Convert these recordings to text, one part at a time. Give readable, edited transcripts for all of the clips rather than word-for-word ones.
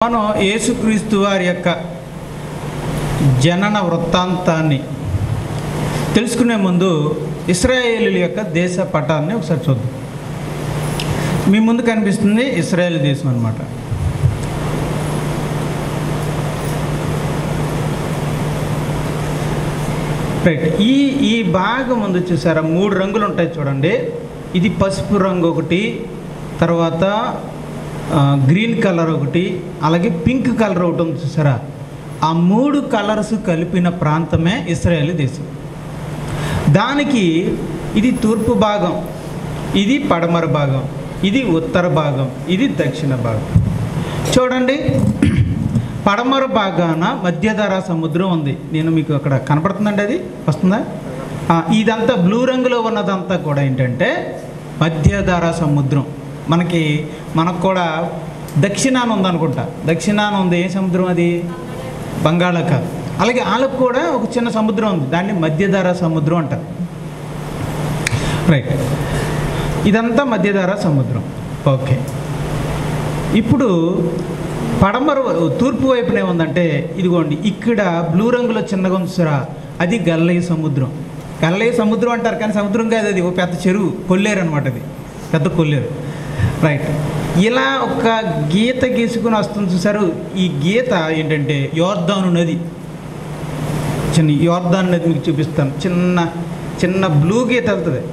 మనం యేసుక్రీస్తు వారి యొక్క జనన వృత్తాంతాన్ని తెలుసుకునే ముందు ఇశ్రాయేలీల యొక్క దేశ పటాన్ని ఒకసారి చూద్దాం. మీ ముందు కనిపిస్తుంది ఇశ్రాయేల్ దేశం అన్నమాట. రైట్. ఈ భాగం ముందు చూసారా, 3 రంగులు ఉంటాయి చూడండి. ఇది పసుపు రంగు ఒకటి, తర్వాత గ్రీన్ కలర్ ఒకటి, అలాగే పింక్ కలర్ ఒకటి ఉంది చూసారా. ఆ 3 కలర్స్ కలిపిన ప్రాంతమే ఇశ్రాయేల్ దేశం. దానికి ఇది తూర్పు భాగం, ఇది పడమర భాగం, ఇది ఉత్తర భాగం, ఇది దక్షిణ భాగం. చూడండి, పడమర భాగాన మధ్యధరా సముద్రం ఉంది. నేను మీకు అక్కడ కనపడుతుందండి, అది వస్తుందా? ఇదంతా బ్లూ రంగులో ఉన్నదంతా కూడా ఏంటంటే మధ్యధరా సముద్రం. మనకు కూడా దక్షిణాన ఉందనుకుంటా. దక్షిణాన ఉంది ఏ సముద్రం? అది బంగాళాఖాతం. అలాగే వాళ్ళకు కూడా ఒక చిన్న సముద్రం ఉంది, దాన్ని మధ్యధరా సముద్రం అంటారు. రైట్. ఇదంతా మధ్యధరా సముద్రం. ఓకే. ఇప్పుడు తూర్పు వైపునే ఉందంటే ఇదిగోండి, ఇక్కడ బ్లూ రంగులో చిన్నగా ఉంచురా, అది గలిలయ సముద్రం. గలిలయ సముద్రం అంటారు కానీ సముద్రం కాదు, అది ఒక పెద్ద చెరువు, కొల్లేరు అనమాట. అది పెద్ద కొల్లేరు. రైట్. ఇలా ఒక గీత గీసుకుని వస్తుంది చూసారు. ఈ గీత ఏంటంటే యోర్దాను నది. యోర్దాను నది మీకు చూపిస్తాను. చిన్న బ్లూ గీత వెళ్తుంది.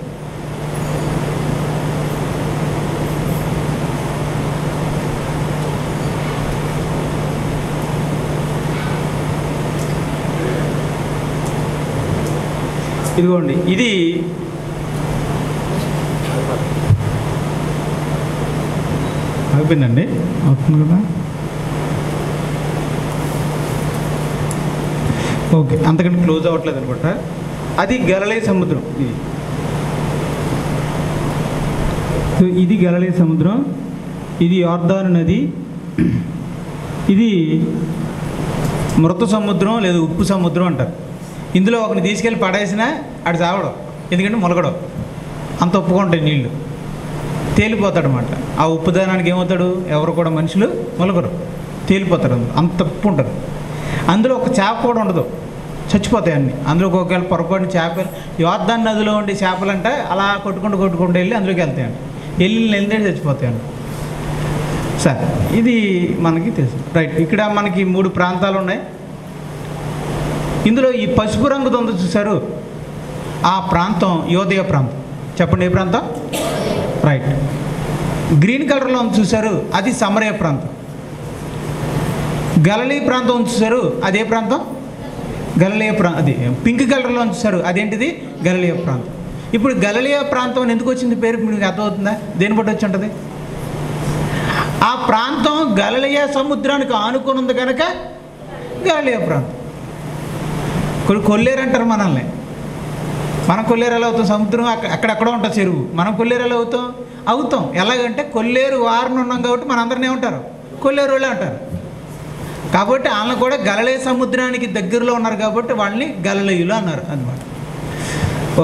ఇదిగోండి, ఇది అయిపోయిందండి, అవుతుంది కదా. ఓకే, అంతకంటే క్లోజ్ అవ్వట్లేదు అనుకుంటా. అది గలిలయ సముద్రం. ఇది గలిలయ సముద్రం, ఇది యోర్దాను నది, ఇది మృత సముద్రం లేదా ఉప్పు సముద్రం అంటారు. ఇందులో ఒకరిని తీసుకెళ్ళి పడేసినా ఆడు చావడం, ఎందుకంటే ములగడం. అంత ఉప్పుగా ఉంటాయి నీళ్ళు, తేలిపోతాడు అనమాట. ఆ ఉప్పుదానానికి ఏమవుతాడు? ఎవరు కూడా మనుషులు మొలగరు, తేలిపోతాడు. అంత ఉప్పు ఉంటుంది. అందులో ఒక చేప కూడా ఉండదు, చచ్చిపోతాయి అన్నీ. అందులో ఒకవేళ పొరపాటు చేపలు, యోర్దాను నదిలో ఉండే చేపలంటే అలా కొట్టుకుంటూ వెళ్ళి అందులోకి వెళ్తాయండి. వెళ్ళి చచ్చిపోతాయండి. సరే, ఇది మనకి తెలుసు. రైట్. ఇక్కడ మనకి 3 ప్రాంతాలు ఉన్నాయి. ఇందులో ఈ పసుపు రంగుతో ఉంది చూసారు, ఆ ప్రాంతం యోదయ ప్రాంతం. చెప్పండి, ఏ ప్రాంతం? రైట్. గ్రీన్ కలర్లో ఉంది చూసారు, అది సమరయ ప్రాంతం. గలిలయ ప్రాంతం ఉంది చూసారు, అదే ప్రాంతం గలిలయ ప్రాంతం. అది పింక్ కలర్లో ఉంది చూసారు, అదేంటిది? గలిలయ ప్రాంతం. ఇప్పుడు గలిలయ ప్రాంతం అని ఎందుకు వచ్చింది పేరు మీకు అర్థమవుతుందా? దేని బట్టి వచ్చి ఉంటుంది? ఆ ప్రాంతం గలిలయ సముద్రానికి ఆనుకొని ఉంది కనుక గలిలయ ప్రాంతం. కొల్లేరు అంటారు మనల్ని. మనం కొల్లేరు ఎలా అవుతాం? సముద్రం అక్కడెక్కడో ఉంటుంది చెరువు. మనం కొల్లేరు ఎలా అవుతాం? ఎలాగంటే కొల్లేరు వారిని ఉన్నాం కాబట్టి మన అందరినీ ఏమంటారు? కొల్లేరు వాళ్ళే అంటారు. కాబట్టి వాళ్ళని కూడా గలిలయ సముద్రానికి దగ్గరలో ఉన్నారు కాబట్టి వాళ్ళని గలిలయులు అన్నారు అన్నమాట.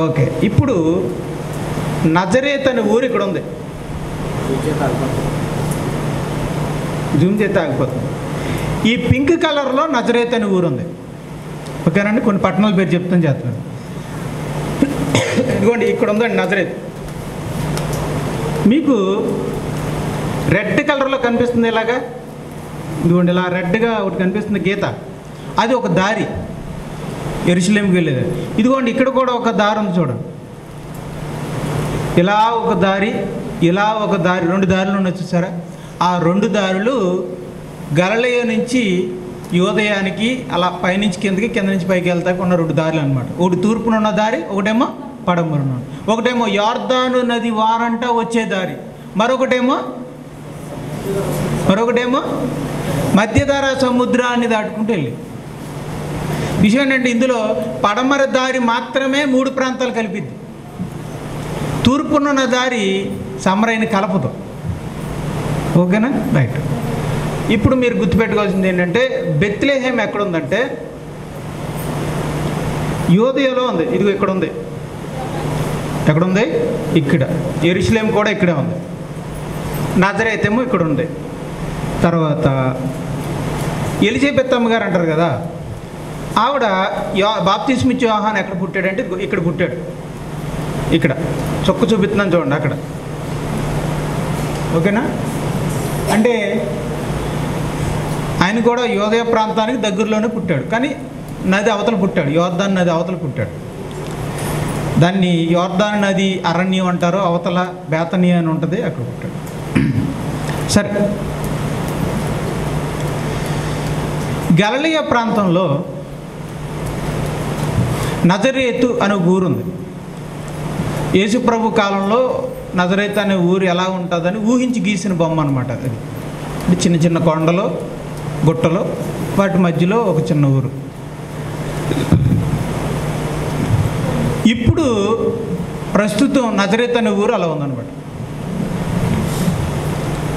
ఓకే. ఇప్పుడు నజరేత్ అనే ఊరు ఇక్కడ ఉంది. జూమ్ చేస్తే ఆగిపోతుంది. ఈ పింక్ కలర్లో నజరేత్ అనే ఊరు ఉంది. ఓకేనండి, కొన్ని పట్టణాల పేరు చేస్తున్నాను. ఇదిగోండి, ఇక్కడ ఉందండి నజరేత్. మీకు రెడ్ కలర్లో కనిపిస్తుంది ఇలాగా. ఇదిగోండి, ఇలా రెడ్గా ఒకటి కనిపిస్తుంది గీత. అది ఒక దారి, యెరూషలేముకి వెళ్ళేది. ఇదిగోండి, ఇక్కడ కూడా ఒక దారి ఉంది చూడండి. ఇలా ఒక దారి, ఇలా ఒక దారి, 2 దారులు ఉన్నాయి చూసారా. ఆ 2 దారులు గలిలయ నుంచి యోదయానికి అలా పైనుంచి కిందకి, కింద నుంచి పైకి వెళ్తాక ఉన్న 2 దారులు అనమాట. ఒకటి తూర్పున ఉన్న దారి, ఒకటేమో పడమరున, ఒకటేమో యోర్దాను నది వారంట వచ్చే దారి, మరొకటేమో మధ్యధరా సముద్రాన్ని దాటుకుంటూ వెళ్ళి. విషయం ఏంటంటే ఇందులో పడమర దారి మాత్రమే 3 ప్రాంతాలు కలిపిద్ది. తూర్పునున్న దారి సమరయని కలపదు. ఓకేనా? రైట్. ఇప్పుడు మీరు గుర్తుపెట్టుకోవాల్సింది ఏంటంటే బెత్లెహేమ్ ఎక్కడుందంటే యోదయలో ఉంది. ఇదిగో ఇక్కడ ఉంది. ఎక్కడుంది? ఇక్కడ. యెరూషలేము కూడా ఇక్కడే ఉంది. నజరేత్ ఏమో ఇక్కడ ఉంది. తర్వాత ఎలిజబెత్ అమ్మగారు అంటారు కదా, ఆవిడ బాప్తిస్మిచ్చే యోహాను ఎక్కడ పుట్టాడంటే ఇక్కడ పుట్టాడు. ఇక్కడ చొక్కు చూపిస్తున్నాను చూడండి అక్కడ. ఓకేనా? అంటే ఆయన కూడా యోదయ ప్రాంతానికి దగ్గరలోనే పుట్టాడు, కానీ నది అవతల పుట్టాడు, యోర్దాను నది అవతల పుట్టాడు. దాన్ని యోర్దాను నది అరణ్యం అంటారు, అవతల బేతనియా అని ఉంటుంది, అక్కడ పుట్టాడు. సరే, గలిలయ ప్రాంతంలో నజరేతు అనే ఊరుంది. యేసుప్రభు కాలంలో నజరేతు అనే ఊరు ఎలా ఉంటుందని ఊహించి గీసిన బొమ్మ అనమాట. అది చిన్న చిన్న కొండలు గుట్టలు, వాటి మధ్యలో ఒక చిన్న ఊరు. ఇప్పుడు ప్రస్తుతం నజరేతు అనే ఊరు అలా ఉందన్నమాట.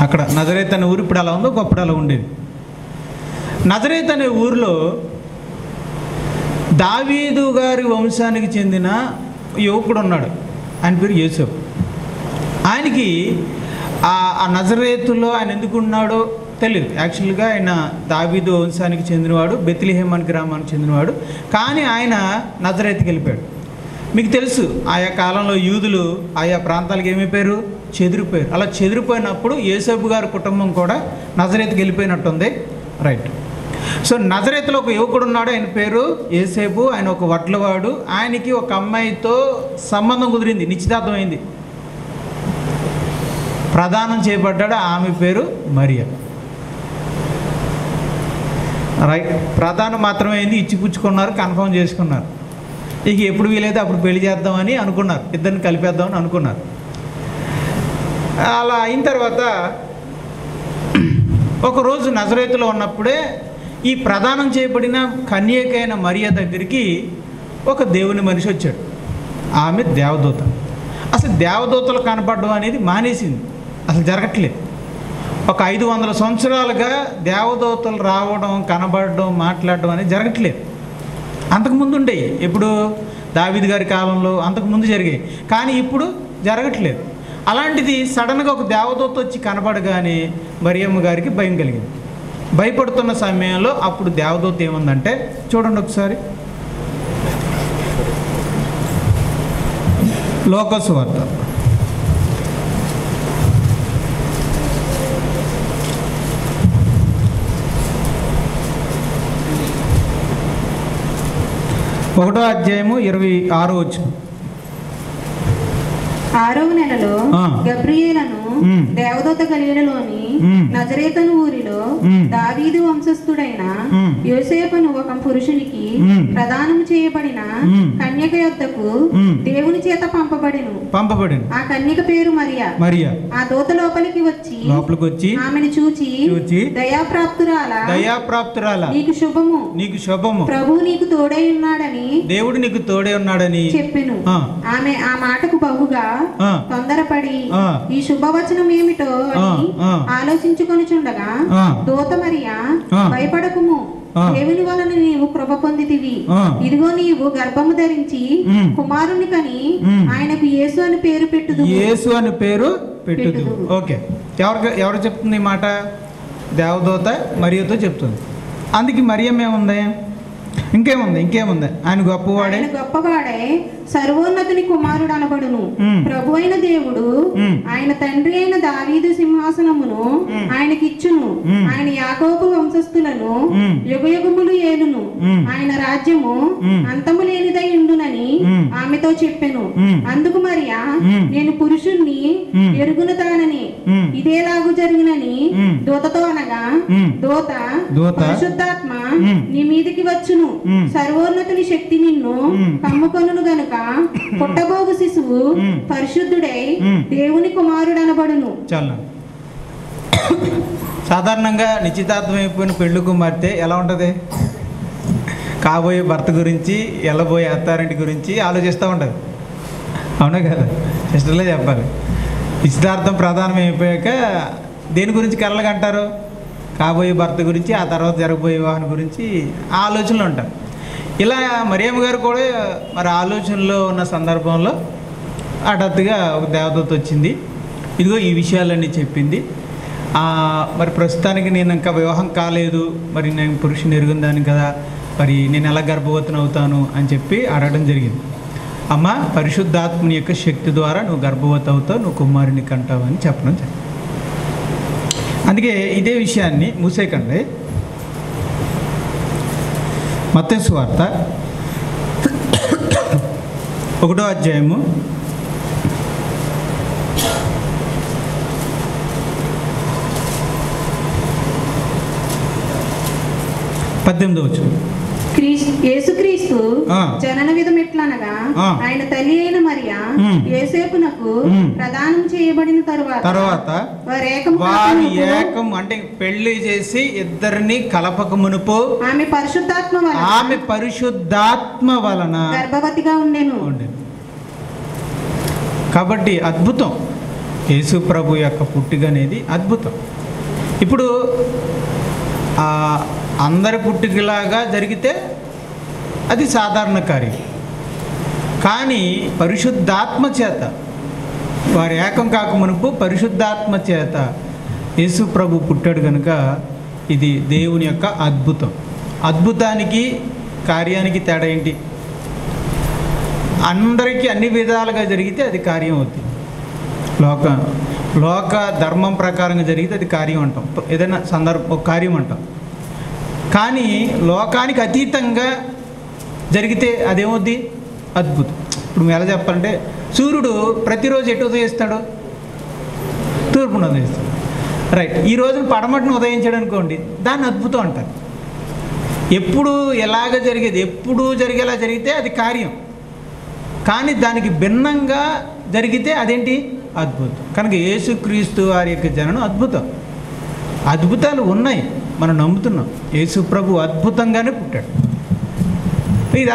అక్కడ నజరేతు అనే ఊరు ఇప్పుడు అలా ఉందో, ఒకప్పుడు అలా ఉండేది. నజరేతు అనే ఊరిలో దావీదు గారి వంశానికి చెందిన యువకుడు ఉన్నాడు, ఆయన పేరు యోసేపు. ఆయనకి ఆ నజరేతులో ఆయన ఎందుకు ఉన్నాడో తెలియదు. యాక్చువల్గా ఆయన దావీదు వంశానికి చెందినవాడు, బెత్లెహేమ్ అనే గ్రామానికి చెందినవాడు, కానీ ఆయన నజరేతుకి వెళ్ళిపోయాడు. మీకు తెలుసు, ఆయా కాలంలో యూదులు ఆయా ప్రాంతాలకు ఏమైపోయారు, చెదిరిపోయారు. అలా చెదిరిపోయినప్పుడు యోసేపు గారి కుటుంబం కూడా నజరేతుకి వెళ్ళిపోయినట్టుంది. రైట్. సో నజరేతులో ఒక యువకుడు ఉన్నాడు, ఆయన పేరు యోసేపు. ఆయన ఒక వడ్లవాడు. ఆయనకి ఒక అమ్మాయితో సంబంధం కుదిరింది, నిశ్చితార్థం అయింది, ప్రదానం చేయబడ్డాడు. ఆమె పేరు మరియా. రైట్. ప్రదానం మాత్రమే అయింది, ఇచ్చిపుచ్చుకున్నారు, కన్ఫర్మ్ చేసుకున్నారు. ఇక ఎప్పుడు వీలైతే అప్పుడు పెళ్లి చేద్దామని అనుకున్నారు, ఇద్దరిని కలిపేద్దామని అనుకున్నారు. అలా అయిన తర్వాత ఒకరోజు నజరేతులో ఉన్నప్పుడే ఈ ప్రదానం చేయబడిన కన్యకైన మరియా దగ్గరికి ఒక దేవుని మనిషి వచ్చాడు. ఆమె దేవదూత. అసలు దేవదూతలు కనపడడం అనేది మానేసింది, అసలు జరగట్లేదు. ఒక 500 సంవత్సరాలుగా దేవదూతలు రావడం, కనబడడం, మాట్లాడడం అనేది జరగట్లేదు. అంతకుముందు ఉండేవి, ఇప్పుడు దావీదు గారి కాలంలో అంతకుముందు జరిగాయి, కానీ ఇప్పుడు జరగట్లేదు. అలాంటిది సడన్గా ఒక దేవదూత వచ్చి కనబడగానే మరియమ్మ గారికి భయం కలిగింది. భయపడుతున్న సమయంలో అప్పుడు దేవదూత ఏముందంటే చూడండి ఒకసారి, లోకాసు వార్త 1వ అధ్యాయము 26వ వచనం. 6వ నెలలో గబ్రియేలును దేవదూత గలిలయలోని నజరేతను ఊరిలో దావీదు వంశస్థుడైన యోసేపును ఒక పురుషునికి ప్రదానము చేయబడిన కన్యక యొద్దకు దేవుని చేత పంపబడిను. ఆ కన్యక పేరు మరియా. ఆ దూత లోపలికి వచ్చి ఆమెను చూచి దయాప్రాప్తురాలా, నీకు శుభము, ప్రభువు నీకు తోడై ఉన్నాడని, దేవుడు నీకు తోడై ఉన్నాడని చెప్పెను. ఆమె ఆ మాటకు బహుగా తొందరపడి ఈ శుభవచనం ఏమిటో అని ఆలోచించుకొనుచుండగా దూత మరియా, భయపడకుము, దేవుని వలన నీవు కృప పొందితివి. ఇదిగో నీవు గర్భము ధరించి కుమారుని కని ఆయనకు యేసు అని పేరు పెట్టుదు. ఓకే, ఎవరు చెప్తుంది ఈ మాట? దేవదూత మరియతో చెప్తుంది. అందుకే మరియమ్మ ఏముంది, ఇంకేముంది, ఆయన గొప్పవాడే సర్వోన్నతుని కుమారుడు అనబడును. ప్రభు అయిన దేవుడు ఆయన తండ్రి అయిన దావీదు సింహాసనమును ఆయనకిచ్చును. ఆయన యాకోబు వంశస్థులను యుగయుగములు ఏలును. ఆయన రాజ్యము అంతము లేనిదై ఉండునని ఆమెతో చెప్పెను. అందుకు మరియా, నేను పురుషుణ్ణి ఎరుగునతానని ఇదేలాగు జరిగినని దూతతో అనగా, దూత పరిశుద్ధాత్మ నీ మీదికి వచ్చును, సర్వోన్నతుని శక్తి నిన్ను కమ్ముకొనును గనుక పుట్టబోగు శిశువు పరిశుద్ధుడై దేవుని కుమారుడు అనబడును. చాలా సాధారణంగా నిశ్చితార్థం అయిపోయిన పెళ్లి కుమార్తె ఎలా ఉంటుంది, కాబోయే భర్త గురించి, వెళ్ళబోయే అత్తారింటి గురించి ఆలోచిస్తూ ఉంటుంది. అవునా కదా? సిస్టర్లే చెప్పాలి. నిశ్చితార్థం ప్రధానం అయిపోయాక దేని గురించి కలలుగంటారు? కాబోయే భర్త గురించి, ఆ తర్వాత జరగబోయే వివాహం గురించి ఆలోచనలు ఉంటారు. ఇలా మరియమ్మ గారు కూడా మరి ఆలోచనలో ఉన్న సందర్భంలో హఠాత్తుగా ఒక దేవదూత వచ్చింది, ఇదిగో ఈ విషయాలన్నీ చెప్పింది. మరి ప్రస్తుతానికి నేను ఇంకా వివాహం కాలేదు, మరి నేను పురుషుని ఎరుగుందాను కదా, మరి నేను ఎలా గర్భవతిని అవుతాను అని చెప్పి అడగడం జరిగింది. అమ్మ, పరిశుద్ధాత్మని యొక్క శక్తి ద్వారా నువ్వు గర్భవతి అవుతావు, నువ్వు కుమారుని కంటావు అని చెప్పడం జరిగింది. అందుకే ఇదే విషయాన్ని మూసేయకండి. మత్తయి సువార్త 1వ అధ్యాయము 18వ వచనం. యేసుక్రీస్తు జనన విధం ఎట్లనగా, ఆయన తల్లి అయిన మరియా యోసేపునకు ప్రదానం చేయబడిన తరువాత వారి ఏకం అంటే పెళ్లి చేసి ఇద్దరిని కలపక మునుపు ఆమె పరిశుద్ధాత్మ వలన గర్భవతిగా ఉండెను. కాబట్టి అద్భుతం, యేసు ప్రభు యొక్క పుట్టిక అనేది అద్భుతం. ఇప్పుడు అందరి పుట్టికలాగా జరిగితే అది సాధారణ కార్యం, కానీ పరిశుద్ధాత్మ చేత వారు ఏకం కాక మునుపు పరిశుద్ధాత్మ చేత యేసు ప్రభు పుట్టాడు కనుక ఇది దేవుని యొక్క అద్భుతం. అద్భుతానికి కార్యానికి తేడా ఏంటి? అందరికీ అన్ని విధాలుగా జరిగితే అది కార్యం అవుతుంది. లోక ధర్మం ప్రకారంగా జరిగితే అది కార్యం అంటాం, ఏదైనా ఒక కార్యం అంటాం. కానీ లోకానికి అతీతంగా జరిగితే అదేమవుద్ది? అద్భుతం. ఇప్పుడు మేము ఎలా చెప్పాలంటే, సూర్యుడు ప్రతిరోజు ఎటు ఉదయిస్తాడు? తూర్పును ఉదయిస్తాడు, రైట్. ఈ రోజున పడమటిని ఉదయించాడు అనుకోండి, దాన్ని అద్భుతం అంటారు. ఎప్పుడు ఎలాగ జరిగేది, ఎప్పుడు జరిగేలా జరిగితే అది కార్యం, కానీ దానికి భిన్నంగా జరిగితే అదేంటి? అద్భుతం. కనుక యేసుక్రీస్తు వారి యొక్క జననం అద్భుతం. అద్భుతాలు ఉన్నాయి, మనం నమ్ముతున్నాం. యేసు ప్రభు అద్భుతంగానే పుట్టాడు. ఇది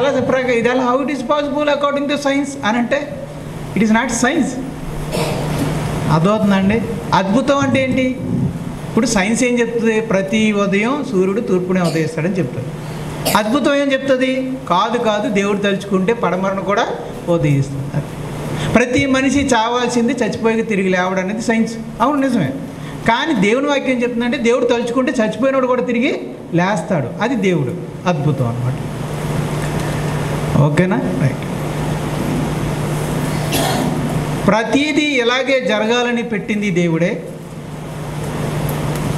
ఎలా how it is possible according to science అని అంటే ఇట్ ఈస్ నాట్ సైన్స్. అదవుతుందండి. అద్భుతం అంటే ఏంటి? ఇప్పుడు సైన్స్ ఏం చెప్తుంది? ప్రతి ఉదయం సూర్యుడు తూర్పునే ఉదయిస్తాడని చెప్తుంది. అద్భుతం ఏం చెప్తుంది? కాదు, దేవుడు తలుచుకుంటే పడమరను కూడా ఉదయిస్తుంది. ప్రతి మనిషి చావాల్సింది, చచ్చిపోయి తిరిగి లేవడం అనేది సైన్స్. అవును, నిజమే. కానీ దేవుని వాక్యం చెప్తుందంటే దేవుడు తలుచుకుంటే చచ్చిపోయినోడు కూడా తిరిగి లేస్తాడు. అది దేవుడు అద్భుతం అన్నమాట. ఓకేనా? రైట్. ప్రతీదీ ఇలాగే జరగాలని పెట్టింది దేవుడే.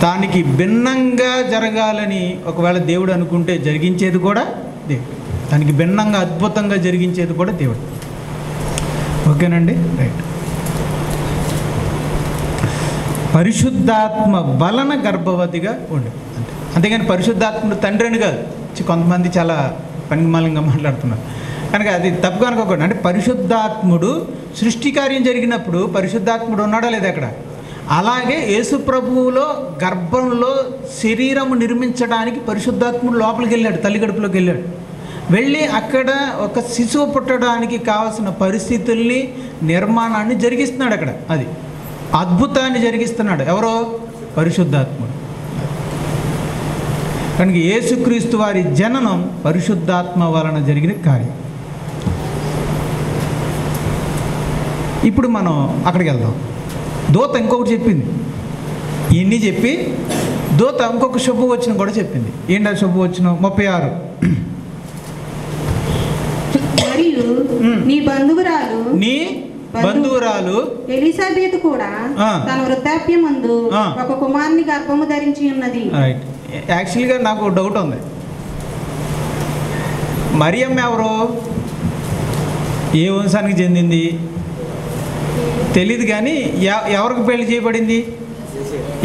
దానికి భిన్నంగా జరగాలని ఒకవేళ దేవుడు అనుకుంటే జరిగించేది కూడా దేవుడు. దానికి భిన్నంగా అద్భుతంగా జరిగించేది కూడా దేవుడు. ఓకేనండి? రైట్. పరిశుద్ధాత్మ వలన గర్భవతిగా ఉండు అంతే. అంతేగాని పరిశుద్ధాత్ముడు తండ్రి అని కాదు. కొంతమంది చాలా పనిమాలంగా మాట్లాడుతున్నారు కనుక అది తప్పుగా అనుకోకూడదు. అంటే పరిశుద్ధాత్ముడు సృష్టి కార్యం జరిగినప్పుడు పరిశుద్ధాత్ముడు ఉన్నాడా లేదా అక్కడ? అలాగే యేసు ప్రభువులో గర్భంలో శరీరము నిర్మించడానికి పరిశుద్ధాత్ముడు లోపలికి వెళ్ళాడు, తల్లి గడుపులోకి వెళ్ళాడు. వెళ్ళి అక్కడ ఒక శిశువు పుట్టడానికి కావాల్సిన పరిస్థితుల్ని, నిర్మాణాన్ని జరిగిస్తున్నాడు. అక్కడ అది అద్భుతాన్ని జరిగిస్తున్నాడు. ఎవరో? పరిశుద్ధాత్ముడు. కనుక యేసుక్రీస్తు వారి జననం పరిశుద్ధాత్మ వలన జరిగిన కార్యం. ఇప్పుడు మనం అక్కడికి వెళ్దాం. దూత ఇంకొకటి చెప్పింది. ఇన్ని చెప్పి దూత ఇంకొక శుభవచనం కూడా చెప్పింది. ఏంటో శుభవచనం? 36. మరియు నీ బంధువురాలు ఎలిజబెత్ కూడా తన వృద్ధాప్యమందు ఒక కుమారుని గర్భము ధరించి ఉన్నది. రైట్. యాక్చువల్గా నాకు డౌట్ ఉంది. మరియమ్మ ఎవరు? ఏ వంశానికి చెందింది తెలీదు, కానీ ఎవరికి పెళ్లి చేయబడింది?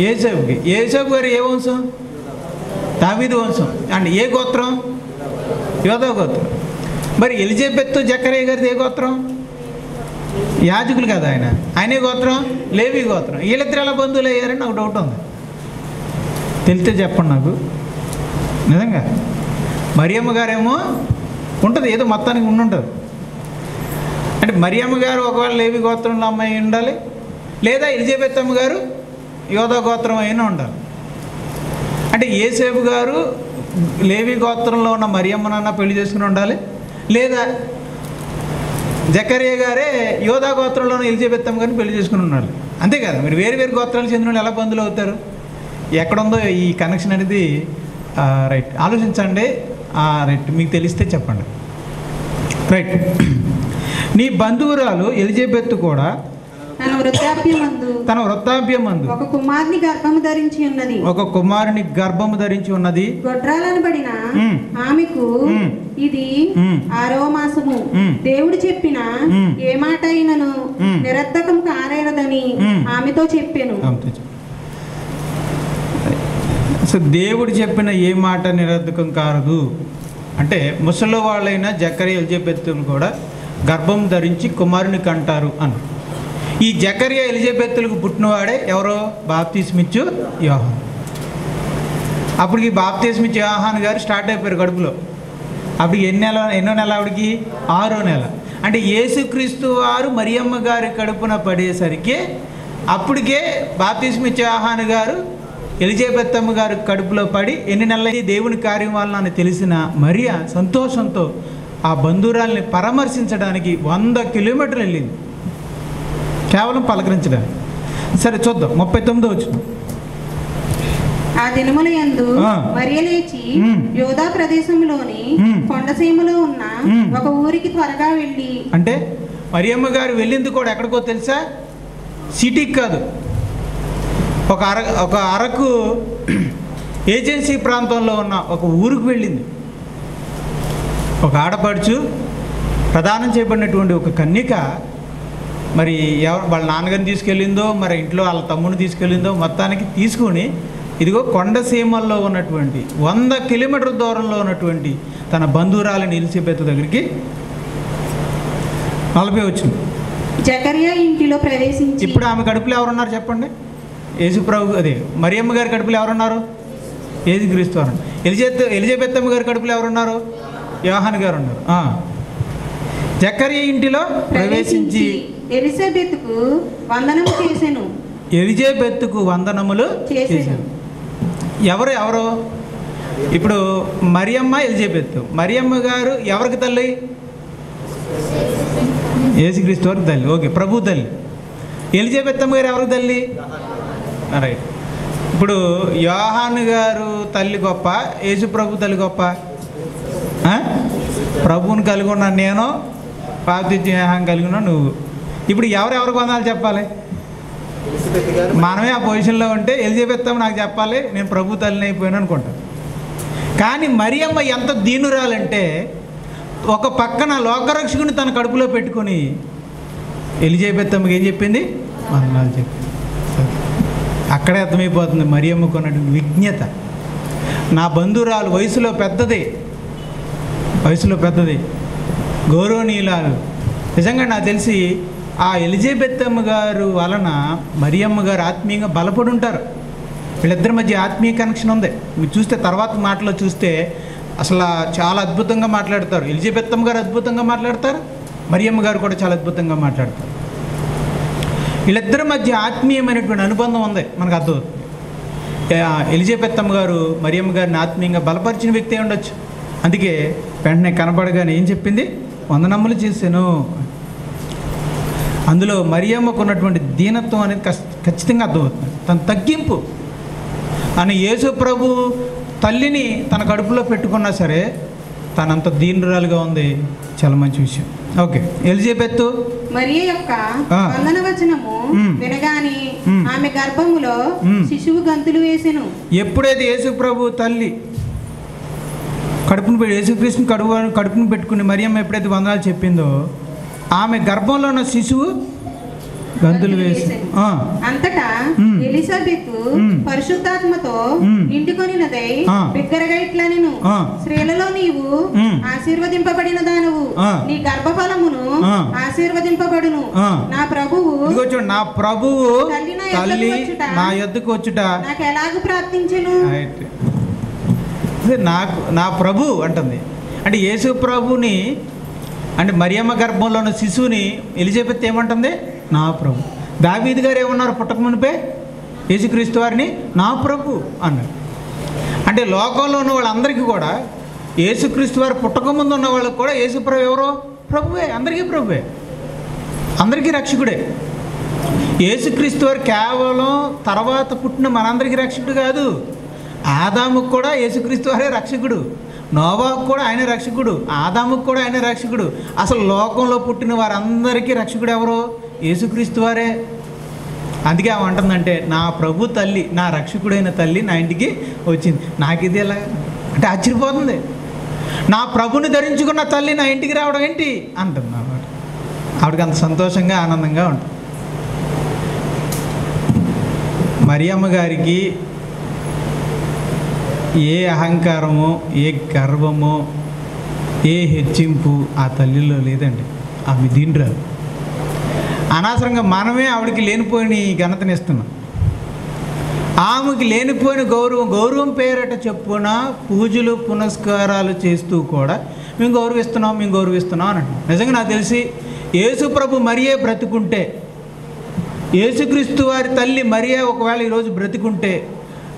యేసేపుకి. యేసేపు గారు ఏ వంశం? దావీదు వంశం. అండ్ ఏ గోత్రం? యోధా గోత్రం. మరి ఎలిజబెత్ జకరియా గారిది ఏ గోత్రం? యాజకులు కదా ఆయనే గోత్రం, లేవి గోత్రం. వీళ్ళిద్దరు ఎలా బంధువులు అయ్యారని నాకు డౌట్ ఉంది. తెలితే చెప్పండి నాకు. నిజంగా మరియమ్మ గారేమో ఉంటుంది, ఏదో మొత్తానికి ఉండుంటుంది. అంటే మరియమ్మ గారు ఒకవేళ లేవి గోత్రంలో అమ్మాయి ఉండాలి, లేదా ఎలిజబెత్ అమ్మ గారు యోధా గోత్రం అయినా ఉండాలి. అంటే యేసేపు గారు లేవి గోత్రంలో ఉన్న మరియమ్మనన్నా పెళ్లి చేసుకుని ఉండాలి, లేదా జకరియా గారే యోధా గోత్రంలోని ఎలిజబెత్ అమ్మ గారిని పెళ్లి చేసుకుని ఉండాలి. అంతే కదా, మీరు వేరు వేరు గోత్రాలకు చెందిన వాళ్ళు ఎలా బంధువులు అవుతారు? ఎక్కడుందో ఈ కనెక్షన్ అనేది? రైట్, ఆలోచించండి. రైట్, మీకు తెలిస్తే చెప్పండి. రైట్, నీ బంధువురాలు ఎలిజబెత్ కూడా తన వృద్ధాప్యమందు ఒక కుమారుని గర్భము ధరించి ఉన్నది. గొడ్రాలనబడిన ఆమెకు ఇది 6వ మాసము. దేవుడు చెప్పిన ఏ మాట అయినను నిరర్ధకం కారేరదని ఆమెతో చెప్పాను. సో దేవుడు చెప్పిన ఏ మాట నిరర్ధకం కారదు అంటే, ముసలి వాళ్ళైన జకరియా ఎలిజబెత్తును కూడా గర్భం ధరించి కుమారుని కంటారు అని. ఈ జకరియా ఎలిజబెత్తులకు పుట్టినవాడే ఎవరో? బాప్తిస్మిచ్చు యోహాను. అప్పటికి బాప్తిస్మిచ్చు యోహాను గారు స్టార్ట్ అయిపోయారు కడుపులో. అప్పటికి ఎన్నో నెల ఆవిడికి? 6వ నెల. అంటే యేసుక్రీస్తు వారు మరియమ్మ గారి కడుపున పడేసరికి అప్పటికే బాప్తిస్మిచ్చు యోహాను గారు ఎలిజబెత్తమ్మ గారు కడుపులో పడి ఎన్ని నెలలైంది దేవుని కార్యం వలన తెలిసిన మరియా సంతోషంతో ఆ బంధువురాల్ని పరామర్శించడానికి 100 కిలోమీటర్లు వెళ్ళింది, కేవలం పలకరించడానికి. సరే చూద్దాం 39వ వచనం. ఆ దినముల యందు మరియ లేచి యోధా ప్రదేశంలోని కొండసీమలో ఉన్న ఒక ఊరికి త్వరగా వెళ్ళి. అంటే మరియమ్మ గారు వెళ్ళింది కూడా ఎక్కడికో తెలుసా? సిటీకి కాదు, ఒక అరకు ఏజెన్సీ ప్రాంతంలో ఉన్న ఒక ఊరికి వెళ్ళింది. ఒక ఆడపడుచు, ప్రదానం చేయబడినటువంటి ఒక కన్యక, మరి వాళ్ళ నాన్నగారిని తీసుకెళ్ళిందో, మరి ఇంట్లో వాళ్ళ తమ్ముడిని తీసుకెళ్ళిందో, మొత్తానికి తీసుకుని ఇదిగో కొండసీమల్లో ఉన్నటువంటి 100 కిలోమీటర్ల దూరంలో ఉన్నటువంటి తన బంధువురాలని ఎలిజబెత్ దగ్గరికి 40 వచ్చింది. జకరియా ఇంటిలో ప్రవేశించి. ఇప్పుడు ఆమె కడుపులో ఎవరున్నారు చెప్పండి? యేసుప్రభు, అదే మరియమ్మ గారి కడుపులో ఎవరున్నారు? యేసుక్రీస్తు వారు. ఎలిజబెత్తమ్మ గారి కడుపులో ఎవరున్నారు? యోహాను గారు ఉన్నారు. జకరియా ఇంటిలో ప్రవేశించి ఎలిజబెత్తుకు వందనము చేసెను. ఎలిజబెత్తుకు వందనములు చేశాను. ఎవరు? ఇప్పుడు మరియమ్మ, ఎలిజబెత్. మరియమ్మ గారు ఎవరికి తల్లి? యేసుక్రీస్తు వారికి తల్లి. ఓకే, ప్రభు తల్లి. ఎలిజబెత్తమ్మ గారు ఎవరికి తల్లి? రైట్. ఇప్పుడు యోహాను గారు తల్లి గొప్ప, యేసు ప్రభు తల్లి గొప్ప? ప్రభువుని కలిగి ఉన్నాను నేను, బాప్తిస్మం కలిగి ఉన్నాను నువ్వు. ఇప్పుడు ఎవరెవరికి వందనాలు చెప్పాలి? మనమే ఆ పొజిషన్లో ఉంటే ఎలిజబెత్తమ్మ నాకు చెప్పాలి, నేను ప్రభు తల్లిని అయిపోయాను అనుకుంటాను. కానీ మరియమ్మ ఎంత దీనురాలంటే, ఒక పక్కన లోకరక్షకుని తన కడుపులో పెట్టుకొని ఎలిజబెత్తమ్మకి ఏం చెప్పింది? వందనాలు చెప్పింది. అక్కడే అర్థమైపోతుంది మరియమ్మకు ఉన్నటువంటి విజ్ఞత. నా బంధువురాలు వయసులో పెద్దది, గౌరవనీయురాలు. నిజంగా నాకు తెలిసి ఆ ఎలిజబెత్తమ్మ గారు వలన మరియమ్మ గారు ఆత్మీయంగా బలపడి ఉంటారు. వీళ్ళిద్దరి మధ్య ఆత్మీయ కనెక్షన్ ఉంది. మీరు చూస్తే తర్వాత మాటలో చూస్తే అసలు చాలా అద్భుతంగా మాట్లాడతారు. ఎలిజబెత్తమ్మ గారు అద్భుతంగా మాట్లాడతారు, మరియమ్మ గారు కూడా చాలా అద్భుతంగా మాట్లాడతారు. వీళ్ళిద్దరి మధ్య ఆత్మీయమైనటువంటి అనుబంధం ఉంది, మనకు అర్థమవుతుంది. ఎలిజబెత్తమ్మ గారు మరియమ్మ గారిని ఆత్మీయంగా బలపరిచిన వ్యక్తి అయి ఉండొచ్చు. అందుకే వెంటనే కనపడగానే ఏం చెప్పింది? వందనములు చేశాను. అందులో మరియమ్మకు ఉన్నటువంటి దీనత్వం అనేది ఖచ్చితంగా అర్థమవుతుంది. తన తగ్గింపు అని యేసు ప్రభు తల్లిని తన కడుపులో పెట్టుకున్నా సరే తనంత దీనురాలుగా ఉంది. చాలా మంచి విషయం. ఓకే, ఎలిజబెత్ మరియ యొక్క వందన వచనము వినగానే ఆమె గర్భములో శిశువు గంతులు వేసెను. ఎప్పుడైతే యేసు ప్రభు తల్లి యేసుక్రీస్తుని కడుపును పెట్టుకుని మరియమ్మ ఎప్పుడైతే వందనాలు చెప్పిందో, ఆమె గర్భంలో ఉన్న శిశువు గంతులు వేసి. అంతటా ఎలిజబెత్ పరిశుద్ధాత్మతో నిండుకొనినదై బిగ్గరగా ఇట్లా నేను, స్త్రీలలో నీవు ఆశీర్వదింపబడిన దానవు, నీ గర్భఫలమును ఆశీర్వదింపబడును. నా ప్రభువు తల్లి నా యొద్దకు వచ్చుట నాకు ఎలాగూ ప్రార్థించెను. నా ప్రభు అంటుంది. అంటే యేసు ప్రభుని, అంటే మరియమ్మ గర్భంలో ఉన్న శిశువుని ఎలిజబెత్ ఏమంటుంది? నా ప్రభు. దావీదు గారు ఏమన్నారు పుట్టక మునిపే? యేసుక్రీస్తు వారిని నా ప్రభు అన్నారు. అంటే లోకంలో ఉన్న వాళ్ళందరికీ కూడా యేసుక్రీస్తు వారు పుట్టక ముందు ఉన్న వాళ్ళకి కూడా యేసు ప్రభు ఎవరో? ప్రభువే, అందరికీ ప్రభువే, అందరికీ రక్షకుడే. యేసుక్రీస్తు వారు కేవలం తర్వాత పుట్టిన మనందరికీ రక్షకుడు కాదు. ఆదాముకు కూడా యేసుక్రీస్తు వారే రక్షకుడు, నోవాకు కూడా ఆయన రక్షకుడు, ఆదాముకు కూడా ఆయన రక్షకుడు. అసలు లోకంలో పుట్టిన వారందరికీ రక్షకుడు ఎవరు? యేసుక్రీస్తు వారే. అందుకే ఆమె అంటుందంటే, నా ప్రభు తల్లి, నా రక్షకుడైన తల్లి నా ఇంటికి వచ్చింది. నాకు ఇది ఎలా అంటే ఆశ్చర్యపోతుంది. నా ప్రభుని ధరించుకున్న తల్లి నా ఇంటికి రావడం ఏంటి అంటుంది అన్నమాట. ఆవిడకి అంత సంతోషంగా ఆనందంగా ఉంటుంది. మరియమ్మ గారికి ఏ అహంకారమో, ఏ గర్వమో, ఏ హెచ్చింపు ఆ తల్లిలో లేదండి. ఆమె దీనిరాలు. అనవసరంగా మనమే ఆవిడకి లేనిపోయిన ఘనతని ఇస్తున్నాం. ఆమెకి లేనిపోయిన గౌరవం పేరట చెప్పున పూజలు పునస్కారాలు చేస్తూ కూడా మేము గౌరవిస్తున్నాం అని అంటాం. నిజంగా నాకు తెలిసి యేసు ప్రభు మరియే బ్రతుకుంటే, యేసుక్రీస్తు వారి తల్లి మరియే ఒకవేళ ఈరోజు బ్రతుకుంటే,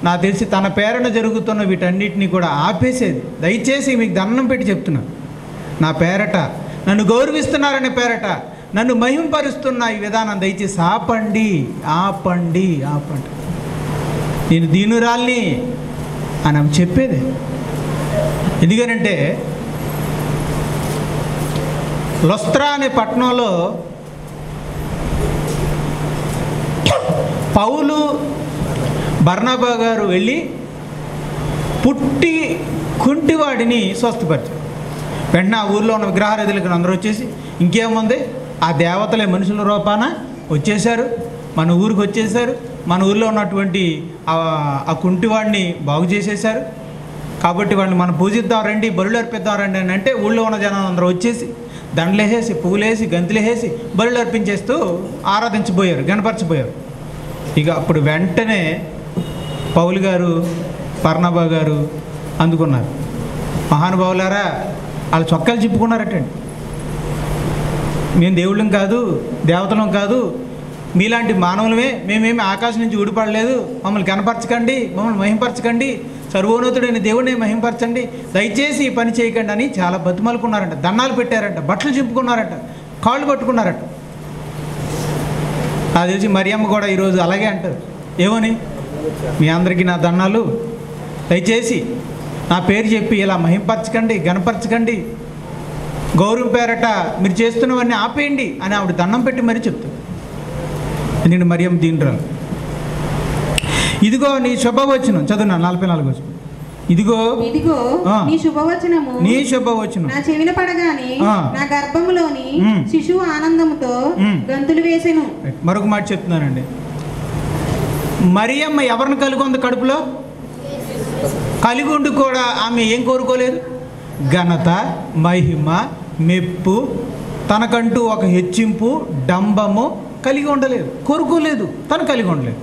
నాకు తెలిసి తన పేరన జరుగుతున్న వీటన్నిటినీ కూడా ఆపేసేది. దయచేసి మీకు దండం పెట్టి చెప్తున్నాను, నా పేరట నన్ను గౌరవిస్తున్నారనే పేరట నన్ను మహింపరుస్తున్న ఈ విధానం దయచేసి ఆపండి. నేను దీనురాల్ని అని ఆమె చెప్పేది. ఎందుకనంటే లొస్త్రా అనే పట్టణంలో పౌలు బర్నబా గారు వెళ్ళి పుట్టి కుంటివాడిని స్వస్థపరిచారు. వెంటనే ఆ ఊర్లో ఉన్న విగ్రహారాధులకు అందరూ వచ్చేసి, ఇంకేముంది, ఆ దేవతలే మనుషుల రూపాన వచ్చేసారు, మన ఊరికి వచ్చేసారు, మన ఊరిలో ఉన్నటువంటి ఆ కుంటివాడిని బాగు చేసేసారు, కాబట్టి వాడిని మనం పూజిద్దాం రండి, బలులు అర్పిద్దాం రండి అని అంటే ఊళ్ళో ఉన్న జనాలు అందరూ వచ్చేసి దండలేసి, పువ్వులేసి, గంతులేసి బలులు అర్పించేస్తూ ఆరాధించబోయారు, గణపరచబోయారు. ఇక అప్పుడు వెంటనే పౌలు గారు, బర్నబా గారు అందుకున్నారు. మహానుభావులారా, వాళ్ళు చొక్కాలు చిప్పుకున్నారటండి. మేము దేవుళ్ళం కాదు, దేవతలం కాదు, మీలాంటి మానవులమే, మేమేమి ఆకాశం నుంచి ఊడిపడలేదు, మమ్మల్ని కనపరచకండి, మమ్మల్ని మహింపరచకండి, సర్వోన్నతుడైన దేవుడిని మహింపరచండి, దయచేసి ఈ పని చేయకండి అని చాలా బతిమలుకున్నారంట, దండాలు పెట్టారంట, బట్టలు చింపుకున్నారంట, కాళ్ళు పట్టుకున్నారంట. అది తెలిసి మరియమ్మ కూడా ఈరోజు అలాగే అంటారు. ఏమని, మీ అందరికీ నా దండాలు, దయచేసి నా పేరు చెప్పి ఇలా మహింపరచకండి, గణపరచకండి, గౌరవం పేరట మీరు చేస్తున్నవన్నీ ఆపేయండి అని ఆవిడ దండం పెట్టి మరీ చెప్తారు. నేను మరియమ్మ దీనురాలు. ఇదిగో నీ శుభవచనం చదువునా 44 వచ్చిన. ఇదిగో నీ శుభవచనం నా చెవిన పడగానే నా గర్భములోని శిశువు ఆనందముతో గంతులు వేసెను. మరొక మాట చెప్తున్నానండి. మరియమ్మ ఎవరిని కలిగి ఉంది కడుపులో? కలిగి ఉండి కూడా ఆమె ఏం కోరుకోలేదు? ఘనత, మహిమ, మెప్పు, తనకంటూ ఒక హెచ్చింపు, డంబము కలిగి ఉండలేదు, కోరుకోలేదు, తను కలిగి ఉండలేదు.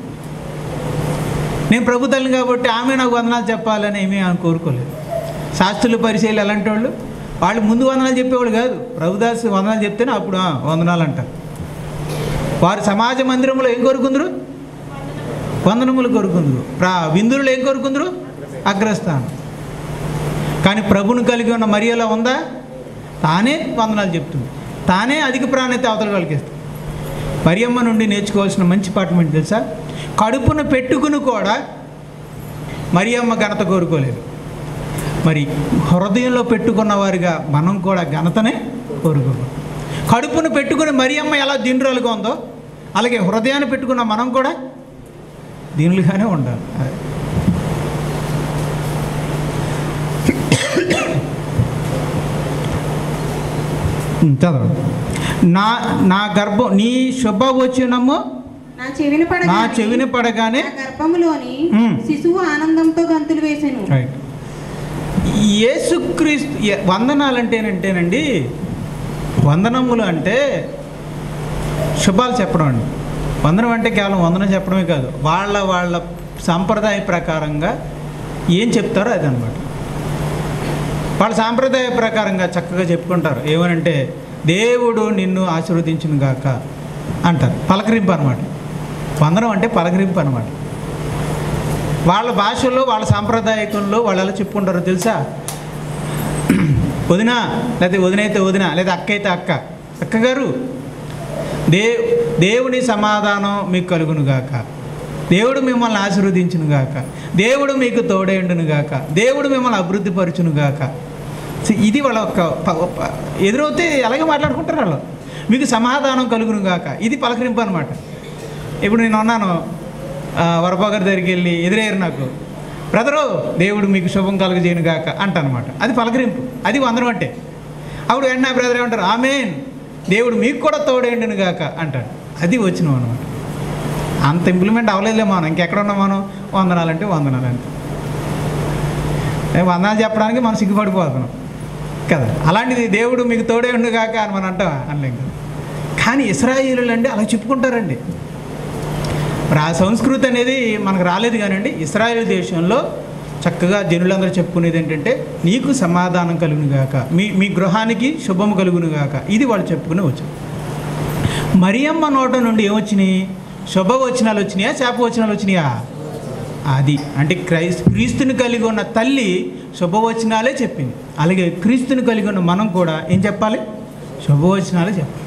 నేను ప్రభు తల్లి కాబట్టి ఆమె నాకు వందనాలు చెప్పాలని ఏమీ ఆమె కోరుకోలేదు. శాస్త్రులు, పరిచయాలు ఎలాంటి వాళ్ళు ముందు వందనాలు చెప్పేవాళ్ళు కాదు. ప్రభుదాసు వందనాలు చెప్తేనే అప్పుడు వందనాలు అంటారు. వారు సమాజ మందిరంలో ఏం కోరుకుందరు? వందనములు కోరుకుందరు. విందులు ఏం కోరుకుందరు? అగ్రస్థానం. కానీ ప్రభుని కలిగి ఉన్న మరియలో ఉందా? తానే వందనాలు చెప్తుంది, తానే అధిక ప్రాణత అవతల కలిగిస్తుంది. మరియమ్మ నుండి నేర్చుకోవాల్సిన మంచి పాఠం ఏంటి తెలుసా? కడుపును పెట్టుకుని కూడా మరియమ్మ ఘనత కోరుకోలేదు. మరి హృదయంలో పెట్టుకున్న వారిగా మనం కూడా ఘనతనే కోరుకోవాలి. కడుపును పెట్టుకుని మరియమ్మ ఎలా దీనురాలుగా ఉందో అలాగే హృదయాన్ని పెట్టుకున్న మనం కూడా దీనులుగానే ఉండాలి. చదవండి. నా గర్భం నీ శుభవచనము నా చెవిన పడగానే గర్భములోని శిశువు ఆనందంతో గంతులు వేసెను. యేసుక్రీస్తు వందనాలు అంటేనండి, వందనములు అంటే శుభాలు చెప్పడం అండి. వందనం అంటే కేవలం వందనం చెప్పడమే కాదు, వాళ్ళ సాంప్రదాయ ప్రకారంగా ఏం చెప్తారో అది అన్నమాట. వాళ్ళ సాంప్రదాయ ప్రకారంగా చక్కగా చెప్పుకుంటారు. ఏమనంటే, దేవుడు నిన్ను ఆశీర్వదించును గాక అంటారు. పలకరింపు అనమాట. వందనం అంటే పలకరింపు అనమాట. వాళ్ళ భాషల్లో, వాళ్ళ సాంప్రదాయకంలో వాళ్ళు ఎలా చెప్పుకుంటారో తెలుసా? వదిన, లేకపోతే వదిన అయితే వదిన, లేదా అక్క అయితే అక్క, అక్కగారు, దేవుని సమాధానం మీకు కలుగునుగాక, దేవుడు మిమ్మల్ని ఆశీర్వదించునుగాక, దేవుడు మీకు తోడేండునుగాక, దేవుడు మిమ్మల్ని అభివృద్ధి పరచునుగాక. ఇది వాళ్ళ ఎదురవుతే ఎలాగే మాట్లాడుకుంటారు వాళ్ళు. మీకు సమాధానం కలుగునుగాక, ఇది పలకరింపు అనమాట. ఇప్పుడు నేను అన్నాను వరపాగారి దగ్గరికి వెళ్ళి ఎదురయ్యారు నాకు, బ్రదరు దేవుడు మీకు శుభం కలుగజేయునుగాక అంటనమాట. అది పలకరింపు, అది వందనం అంటే. అప్పుడు వెంటనే బ్రదర్ ఏమంటారు, ఆమేన్, దేవుడు మీకు కూడా తోడేండునుగాక అంటాడు. అది వచ్చినాం అనమాట. అంత ఇంప్లిమెంట్ అవ్వలేదులే మనం. ఇంకెక్కడ ఉన్నాం మనం? వందనాలంటే వందనాలంటే వందనాలు చెప్పడానికి మనం సిగ్గుపడిపోతున్నాం కదా. అలాంటిది దేవుడు మీకు తోడేండుగాక అని మనం అంటాం, అనలేం కదా. కానీ ఇశ్రాయేలీయులు అంటే అలా చెప్పుకుంటారండి. మరి ఆ సంస్కృతి అనేది మనకు రాలేదు కానండి. ఇశ్రాయేలు దేశంలో చక్కగా జనులందరూ చెప్పుకునేది ఏంటంటే, నీకు సమాధానం కలుగునుగాక, మీ గృహానికి శుభము కలుగునుగాక. ఇది వాళ్ళు చెప్పుకునే వచ్చారు. మరియమ్మ నోట నుండి ఏమొచ్చినాయి? శుభవచనాలు వచ్చినాయా, శాపవచనాలు వచ్చినాయా? అది అంటే క్రీస్తుని కలిగి ఉన్న తల్లి శుభవచనాలే చెప్పింది. అలాగే క్రీస్తుని కలిగి ఉన్న మనం కూడా ఏం చెప్పాలి? శుభవచనాలే చెప్పాలి.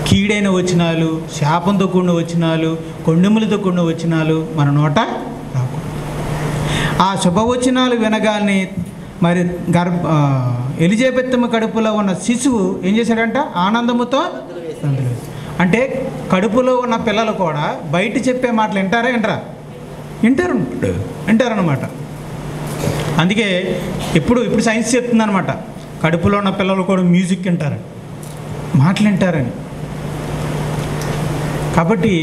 కీడైన వచనాలు, శాపంతో కూడిన వచనాలు, కొండెములతో కూడిన వచనాలు మన నోట రాకూడదు. ఆ శుభవచనాలు వినగానే మరి ఎలిజబెత్తమ్మ కడుపులో ఉన్న శిశువు ఏం చేశాడంట? ఆనందముతో అంటే కడుపులో ఉన్న పిల్లలు కూడా బయట చెప్పే మాటలు వింటారా? వింటారనమాట. అందుకే ఇప్పుడు సైన్స్ చెప్తుంది అనమాట, కడుపులో ఉన్న పిల్లలు కూడా మ్యూజిక్ వింటారని, మాటలు వింటారని. కాబట్టి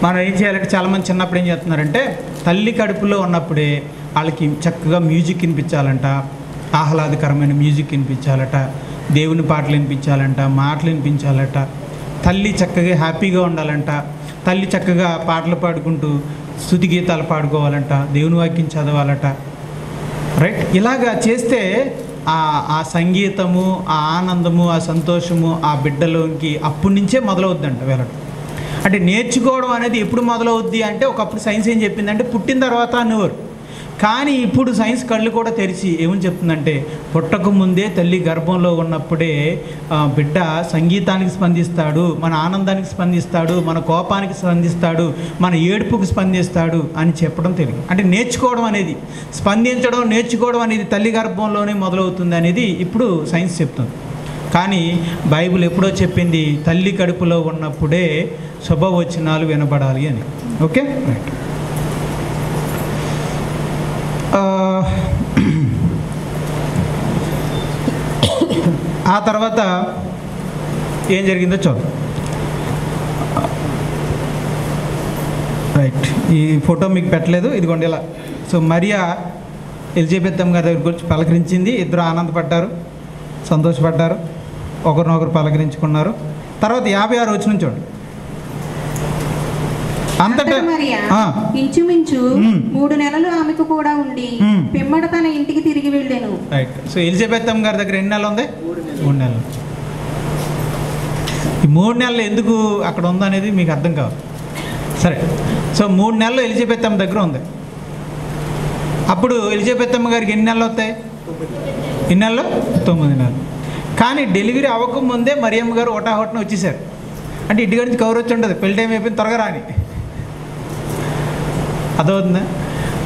మనం ఏం చేయాలంటే, చాలామంది చిన్నప్పుడు ఏం చేస్తున్నారంటే, తల్లి కడుపులో ఉన్నప్పుడే వాళ్ళకి చక్కగా మ్యూజిక్ వినిపించాలంట, ఆహ్లాదకరమైన మ్యూజిక్ వినిపించాలట, దేవుని పాటలు వినిపించాలంట, మాటలు వినిపించాలట. తల్లి చక్కగా హ్యాపీగా ఉండాలంట, తల్లి చక్కగా పాటలు పాడుకుంటూ స్తుతి గీతాలు పాడుకోవాలంట, దేవుని వాక్యం చదవాలట. రైట్? ఇలాగా చేస్తే ఆ సంగీతము, ఆ ఆనందము, ఆ సంతోషము ఆ బిడ్డలోకి అప్పటి నుంచే మొదలవుద్దంట వెళ్ళడం. అంటే నేర్చుకోవడం అనేది ఎప్పుడు మొదలవుద్ది అంటే, ఒకప్పుడు సైన్స్ ఏం చెప్పిందంటే పుట్టిన తర్వాత అనేవారు. కానీ ఇప్పుడు సైన్స్ కళ్ళు కూడా తెరిచి ఏమని చెప్తుందంటే, పుట్టక ముందే తల్లి గర్భంలో ఉన్నప్పుడే బిడ్డ సంగీతానికి స్పందిస్తాడు, మన ఆనందానికి స్పందిస్తాడు, మన కోపానికి స్పందిస్తాడు, మన ఏడుపుకి స్పందిస్తాడు అని చెప్పడం తెలియదు. అంటే నేర్చుకోవడం అనేది, స్పందించడం, నేర్చుకోవడం అనేది తల్లి గర్భంలోనే మొదలవుతుంది అనేది ఇప్పుడు సైన్స్ చెప్తుంది. కానీ బైబిల్ ఎప్పుడో చెప్పింది, తల్లి కడుపులో ఉన్నప్పుడే శుభవచనాలు వినబడాలి అని. Okay, right. ఆ తర్వాత ఏం జరిగిందో చూద్దాం. రైట్, ఈ ఫోటో మీకు పెట్టలేదు, ఇదిగోండి ఇలా. సో మరియా ఎలిజబెత్తమ్మ గారి దగ్గరికి వచ్చి పలకరించింది. ఇద్దరు ఆనందపడ్డారు, సంతోషపడ్డారు, ఒకరినొకరు పలకరించుకున్నారు. తర్వాత 56 వచనం చూడండి. అంతటా మరియా ఇంచుమించు 3 నెలలు ఆమెకు కూడా ఉండి పిమ్మట తన ఇంటికి తిరిగి వెళ్ళాను. రైట్. సో ఎలిజబెత్తమ్మ గారి దగ్గర ఎన్ని నెలలు ఉంది? 3 నెలలు. ఈ 3 నెలలు ఎందుకు అక్కడ ఉందనేది మీకు అర్థం కాదు. సరే, సో 3 నెలలు ఎలిజబెత్తమ్మ దగ్గర ఉంది. అప్పుడు ఎలిజబెత్తమ్మ గారికి ఎన్ని నెలలు వస్తాయి? ఎన్ని నెలలు? 9 నెలలు. కానీ డెలివరీ అవ్వకముందే మరియమ్మ గారు హోటాహోటన వచ్చేసారు. అంటే ఇంటి నుంచి కవర్ వచ్చి ఉండదు, పెళ్లి టైం అయిపోయింది, త్వరగా రాని. అదవుతుందా?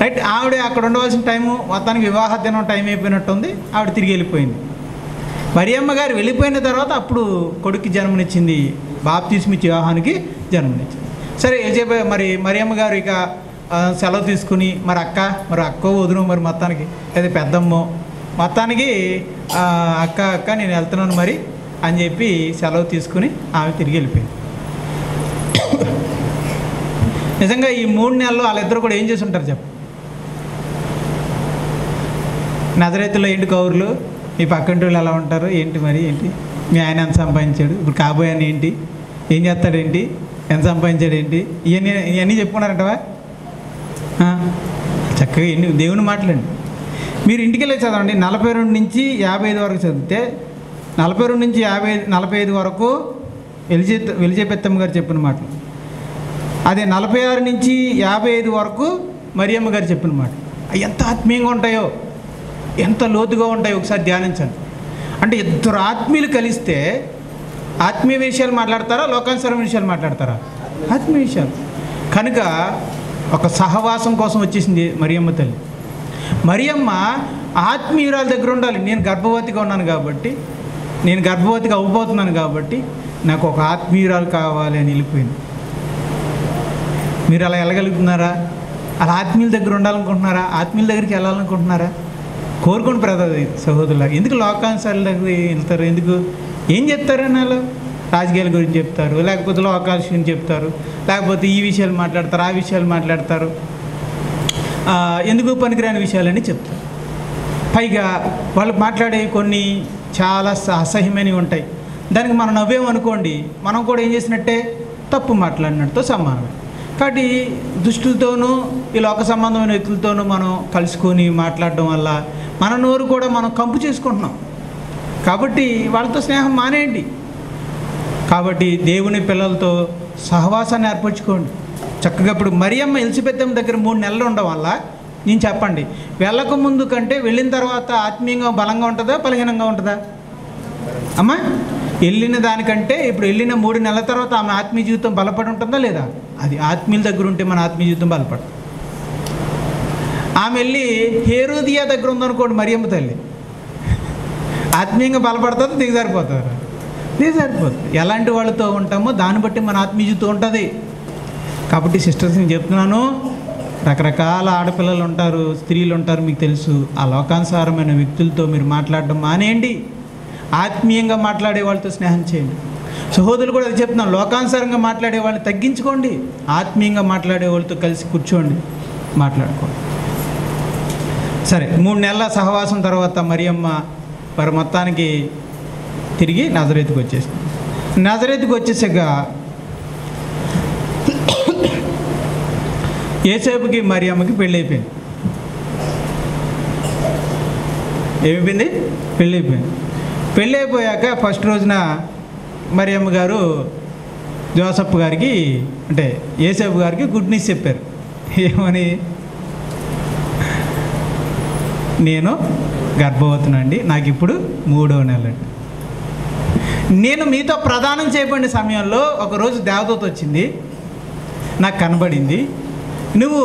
రైట్. ఆవిడ అక్కడ ఉండవలసిన టైము, మొత్తానికి వివాహ దినం టైం అయిపోయినట్టుంది, ఆవిడ తిరిగి వెళ్ళిపోయింది. మరియమ్మ గారు వెళ్ళిపోయిన తర్వాత అప్పుడు కొడుక్కి జన్మనిచ్చింది, బాప్తిస్మిచ్చి వివాహానికి జన్మనిచ్చింది. సరే, మరి మరియమ్మ గారు ఇక సెలవు తీసుకుని మరి అక్కో వదును మరి మొత్తానికి లేదా పెద్దమ్మో మొత్తానికి అక్క నేను వెళ్తున్నాను మరి అని చెప్పి సెలవు తీసుకుని ఆమె తిరిగి వెళ్ళిపోయింది. నిజంగా ఈ 3 నెలలు వాళ్ళిద్దరు కూడా ఏం చేసి ఉంటారు చెప్పు? నజరేతుల్లో ఏంటి కౌరులు, మీ పక్కంటి వాళ్ళు ఎలా ఉంటారు ఏంటి, మరి ఏంటి మీ ఆయన ఎంత సంపాదించాడు, ఇప్పుడు కాబోయాను ఏంటి, ఏం చేస్తాడేంటి, ఎంత సంపాదించాడు ఏంటి, ఇవన్నీ చెప్పుకున్నారంటవా? చక్కగా ఎన్ని దేవుని మాటలండి. మీరు ఇంటికి వెళ్ళి చదవండి, 42 నుంచి 55 వరకు చదివితే 42 నుంచి 45 వరకు ఎలిజబెత్తమ్మ గారు చెప్పిన మాటలు. అదే 46 నుంచి 55 వరకు మరియమ్మ గారు చెప్పిన మాట. ఎంత ఆత్మీయంగా ఉంటాయో, ఎంత లోతుగా ఉంటాయో ఒకసారి ధ్యానించండి. అంటే ఇద్దరు ఆత్మీయులు కలిస్తే ఆత్మీయ విషయాలు మాట్లాడతారా, లోకానుసారమైన విషయాలు మాట్లాడతారా? ఆత్మీయ విషయాలు. కనుక ఒక సహవాసం కోసం వచ్చేసింది మరియమ్మ తల్లి. మరియమ్మ ఆత్మీయురాల దగ్గర ఉండాలి. నేను గర్భవతిగా ఉన్నాను కాబట్టి, నేను గర్భవతిగా అవ్వబోతున్నాను కాబట్టి నాకు ఒక ఆత్మీయురాలు కావాలి అని వెళ్ళిపోయింది. మీరు అలా వెళ్ళగలుగుతున్నారా? అలా ఆత్మీయుల దగ్గర ఉండాలనుకుంటున్నారా? ఆత్మీయుల దగ్గరికి వెళ్ళాలనుకుంటున్నారా? కోరుకోండి బ్రదర్ సహోదరులా. ఎందుకు లోకానుసారుల దగ్గర వెళ్తారు? ఎందుకు? ఏం చెప్తారని వాళ్ళు రాజకీయాల గురించి చెప్తారు, లేకపోతే లోకాల గురించి చెప్తారు, లేకపోతే ఈ విషయాలు మాట్లాడతారు, ఆ విషయాలు మాట్లాడతారు, ఎందుకు పనికిరాని విషయాలని చెప్తారు. పైగా వాళ్ళు మాట్లాడే కొన్ని చాలా అసహ్యమైనవి ఉంటాయి. దానికి మనం నవ్వేమనుకోండి, మనం కూడా ఏం చేసినట్టే తప్పు మాట్లాడినట్టుతో సమానమే. కాబట్టి దుష్టులతోనూ ఈ లోక సంబంధమైన వ్యక్తులతోనూ మనం కలుసుకొని మాట్లాడడం వల్ల మన నోరు కూడా మనం కంపు చేసుకుంటున్నాం. కాబట్టి వాళ్ళతో స్నేహం మానేయండి. కాబట్టి దేవుని పిల్లలతో సహవాసాన్ని ఏర్పరచుకోండి చక్కగా. ఇప్పుడు మరియమ్మ ఎలిజబెత్ దగ్గర 3 నెలలు ఉండడం వల్ల నేను చెప్పండి, వెళ్ళక ముందు కంటే వెళ్ళిన తర్వాత ఆత్మీయంగా బలంగా ఉంటుందా, బలహీనంగా ఉంటుందా అమ్మా? వెళ్ళిన దానికంటే ఇప్పుడు వెళ్ళిన 3 నెలల తర్వాత ఆమె ఆత్మీయ జీవితం బలపడి ఉంటుందా లేదా? అది ఆత్మీయుల దగ్గర ఉంటే మన ఆత్మీయ జీవితం బలపడదు. ఆమె వెళ్ళి హేరోదియా దగ్గర ఉందనుకోండి మరియమ్మ తల్లి, ఆత్మీయంగా బలపడుతుంది, దిగజారిపోతారు, దిగజారిపోతుంది. ఎలాంటి వాళ్ళతో ఉంటామో దాన్ని బట్టి మన ఆత్మీయ జీవితం ఉంటుంది. కాబట్టి సిస్టర్స్ నేను చెప్తున్నాను, రకరకాల ఆడపిల్లలు ఉంటారు, స్త్రీలు ఉంటారు, మీకు తెలుసు. ఆ లోకానుసారమైన వ్యక్తులతో మీరు మాట్లాడడం మానేయండి. ఆత్మీయంగా మాట్లాడే వాళ్ళతో స్నేహం చేయండి. సహోదరులు కూడా అది చెప్తున్నాను, లోకానుసారంగా మాట్లాడే వాళ్ళని తగ్గించుకోండి, ఆత్మీయంగా మాట్లాడే వాళ్ళతో కలిసి కూర్చోండి, మాట్లాడుకోండి. సరే, 3 నెలల సహవాసం తర్వాత మరియమ్మ మరి మొత్తానికి తిరిగి నజరేతుకు వచ్చేసింది. నజరేతుకు వచ్చేసాక యేసేపుకి మరియమ్మకి పెళ్ళి అయిపోయింది. ఏమైపోయింది? పెళ్ళి అయిపోయింది. పెళ్ళి అయిపోయాక ఫస్ట్ రోజున మరియమ్మ గారు జోసఫ్ గారికి, అంటే యేసేపు గారికి గుడ్ న్యూస్ చెప్పారు. ఏమని? నేను గర్భవతినండి, నాకు ఇప్పుడు 3వ నెల అండి. నేను మీతో ప్రదానం చేయబడిన సమయంలో ఒకరోజు దేవదూత వచ్చింది, నాకు కనబడింది. నువ్వు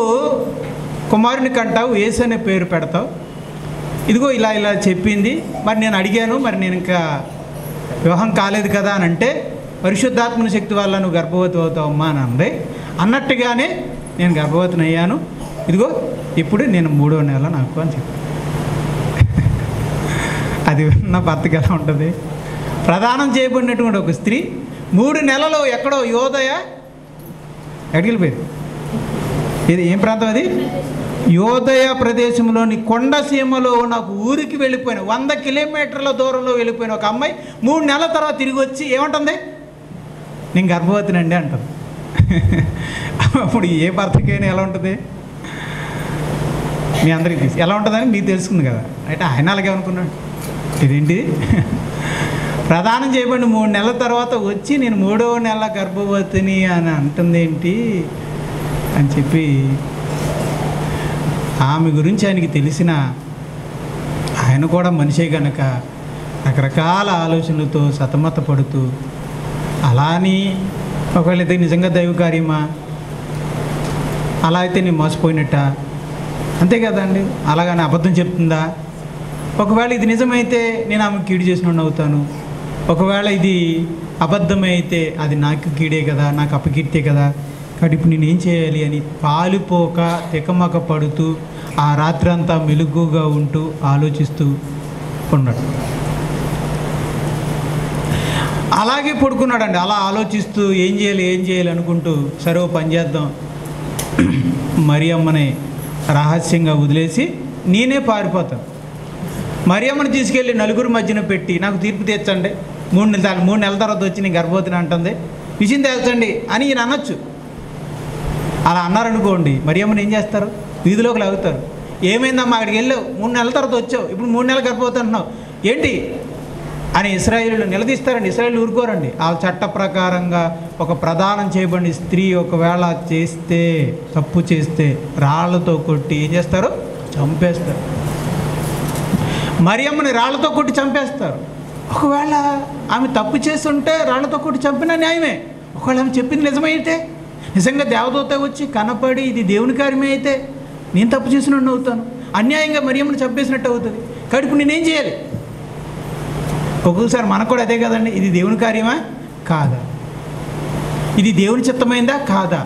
కుమారుని కంటావు, యేసు అనే పేరు పెడతావు, ఇదిగో ఇలా ఇలా చెప్పింది. మరి నేను అడిగాను, మరి నేను ఇంకా వివాహం కాలేదు కదా అని అంటే, పరిశుద్ధాత్మని శక్తి వల్ల నువ్వు గర్భవతి అవుతావమ్మా అని అంది. అన్నట్టుగానే నేను గర్భవతిని అయ్యాను, ఇదిగో ఇప్పుడు నేను 3వ నెల నాకు అని చెప్పి. అది నా భర్తకి ఎలా ఉంటుంది? ప్రదానం చేయబడినటువంటి ఒక స్త్రీ 3 నెలలు ఎక్కడో యోదయ, ఎక్కడికి వెళ్ళిపోయింది? ఇది ఏం ప్రాంతం? అది యోదయ ప్రదేశంలోని కొండసీమలో ఉన్న ఒక ఊరికి వెళ్ళిపోయిన 100 కిలోమీటర్ల దూరంలో వెళ్ళిపోయిన ఒక అమ్మాయి 3 నెలల తర్వాత తిరిగి వచ్చి ఏమంటుంది? నేను గర్భవతినండి అంటుంది. అప్పుడు ఏ భర్తకైనా ఎలా ఉంటుంది? మీ అందరికీ తెలుసు ఎలా ఉంటుందని మీకు తెలుసుకుంది కదా. అయితే ఆయన అలాగే అనుకున్నాడు, ఇదేంటి ప్రదానం చేయబడిన 3 నెలల తర్వాత వచ్చి నేను 3వ నెల గర్భవతిని అని అంటుంది ఏంటి అని చెప్పి ఆమె గురించి ఆయనకి తెలిసిన ఆయన కూడా మనిషే కనుక రకరకాల ఆలోచనలతో సతమతపడుతూ, అలా అని ఒకవేళ అయితే నిజంగా దైవ కార్యమా, అలా అయితే నేను మోసపోయినట్ట, అంతే కదండి. అలాగని అబద్ధం చెప్తుందా? ఒకవేళ ఇది నిజమైతే నేను ఆమెకు కీడు చేసినోడిని అవుతాను, ఒకవేళ ఇది అబద్ధమైతే అది నాకు కీడే కదా, నాకు అపకీర్తే కదా. కాబట్టి ఇప్పుడు నేనేం చేయాలి అని పాలిపోక తికమక పడుతూ ఆ రాత్రి అంతా మెలుగుగా ఉంటూ ఆలోచిస్తూ ఉన్నాడు. అలాగే పడుకున్నాడండి. అలా ఆలోచిస్తూ ఏం చేయాలి అనుకుంటూ, సరే ఓ పని చేద్దాం, మరియమ్మని రహస్యంగా వదిలేసి నేనే పారిపోతాను. మరియమ్మని తీసుకెళ్ళి నలుగురు మధ్యన పెట్టి నాకు తీర్పు తీర్చండి, 3 నెలల తర్వాత వచ్చి నేను గర్భవతిని అంటుంది, విషయం తేల్చండి అని ఈయన అనొచ్చు. అలా అన్నారనుకోండి, మరియమ్మని ఏం చేస్తారు? వీధిలోకి లాగుతారు. ఏమైందమ్మా, అక్కడికి వెళ్ళావు, 3 నెలల తర్వాత వచ్చావు, ఇప్పుడు 3 నెలలు గర్భవతి అంటున్నావు ఏంటి అని ఇశ్రాయేలీయులు నిలదీస్తారండి. ఇశ్రాయేలీయులు ఊరుకోరండి. ఆ చట్ట ప్రకారంగా ఒక ప్రదానం చేయబడిన స్త్రీ ఒకవేళ చేస్తే, తప్పు చేస్తే రాళ్లతో కొట్టి ఏం చేస్తారు? చంపేస్తారు. మరియమ్మని రాళ్లతో కొట్టి చంపేస్తారు. ఒకవేళ ఆమె తప్పు చేస్తుంటే రాళ్లతో కొట్టి చంపినా న్యాయమే. ఒకవేళ ఆమె చెప్పింది నిజమైతే, నిజంగా దేవదూత వచ్చి కనపడి ఇది దేవుని కార్యమే అయితే నేను తప్పు చేసినట్టు అవుతాను, అన్యాయంగా మరియమ్మను చంపేసినట్టు అవుతుంది. కాబట్టి ఇప్పుడు నేనేం చేయాలి? ఒక్కొక్కసారి మనకు కూడా అదే కదండి, ఇది దేవుని కార్యమా కాదా, ఇది దేవుని చిత్తమైందా కాదా,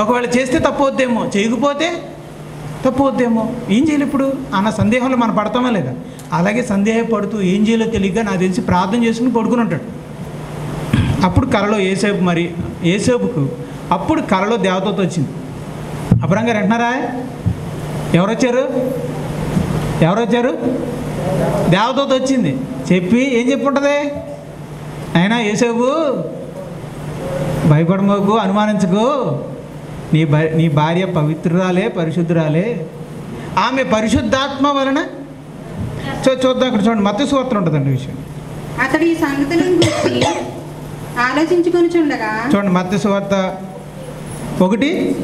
ఒకవేళ చేస్తే తప్పవుద్దేమో, చేయకపోతే తప్పవుద్దేమో, ఏం చేయాలి ఇప్పుడు అన్న సందేహంలో మనం పడతామా లేదా? అలాగే సందేహపడుతూ ఏం చేయాలో తెలియక నాకు తెలిసి ప్రార్థన చేసుకుని పడుకుని ఉంటాడు. అప్పుడు కలలో ఏసేపుకు అప్పుడు కలలో దేవదూత వచ్చింది. అబ్రహం గారు అంటున్నారా? ఎవరొచ్చారు? దేవదూత వచ్చింది. చెప్పి ఏం చెప్పుంటుంది? అయినా ఏసేపు భయపడమోకు, అనుమానించకు, నీ భార్య పవిత్రురాలే, పరిశుద్ధురాలే, ఆమె పరిశుద్ధాత్మ వలన. చూద్దాం, అక్కడ చూడండి, మత్తయి సువార్తలో ఉంటుందండి విషయం. అతడు ఈ సంగతులను గురించి ఆలోచించుకొనుచుండగా, చూడండి మత్తయి సువార్త 1:20.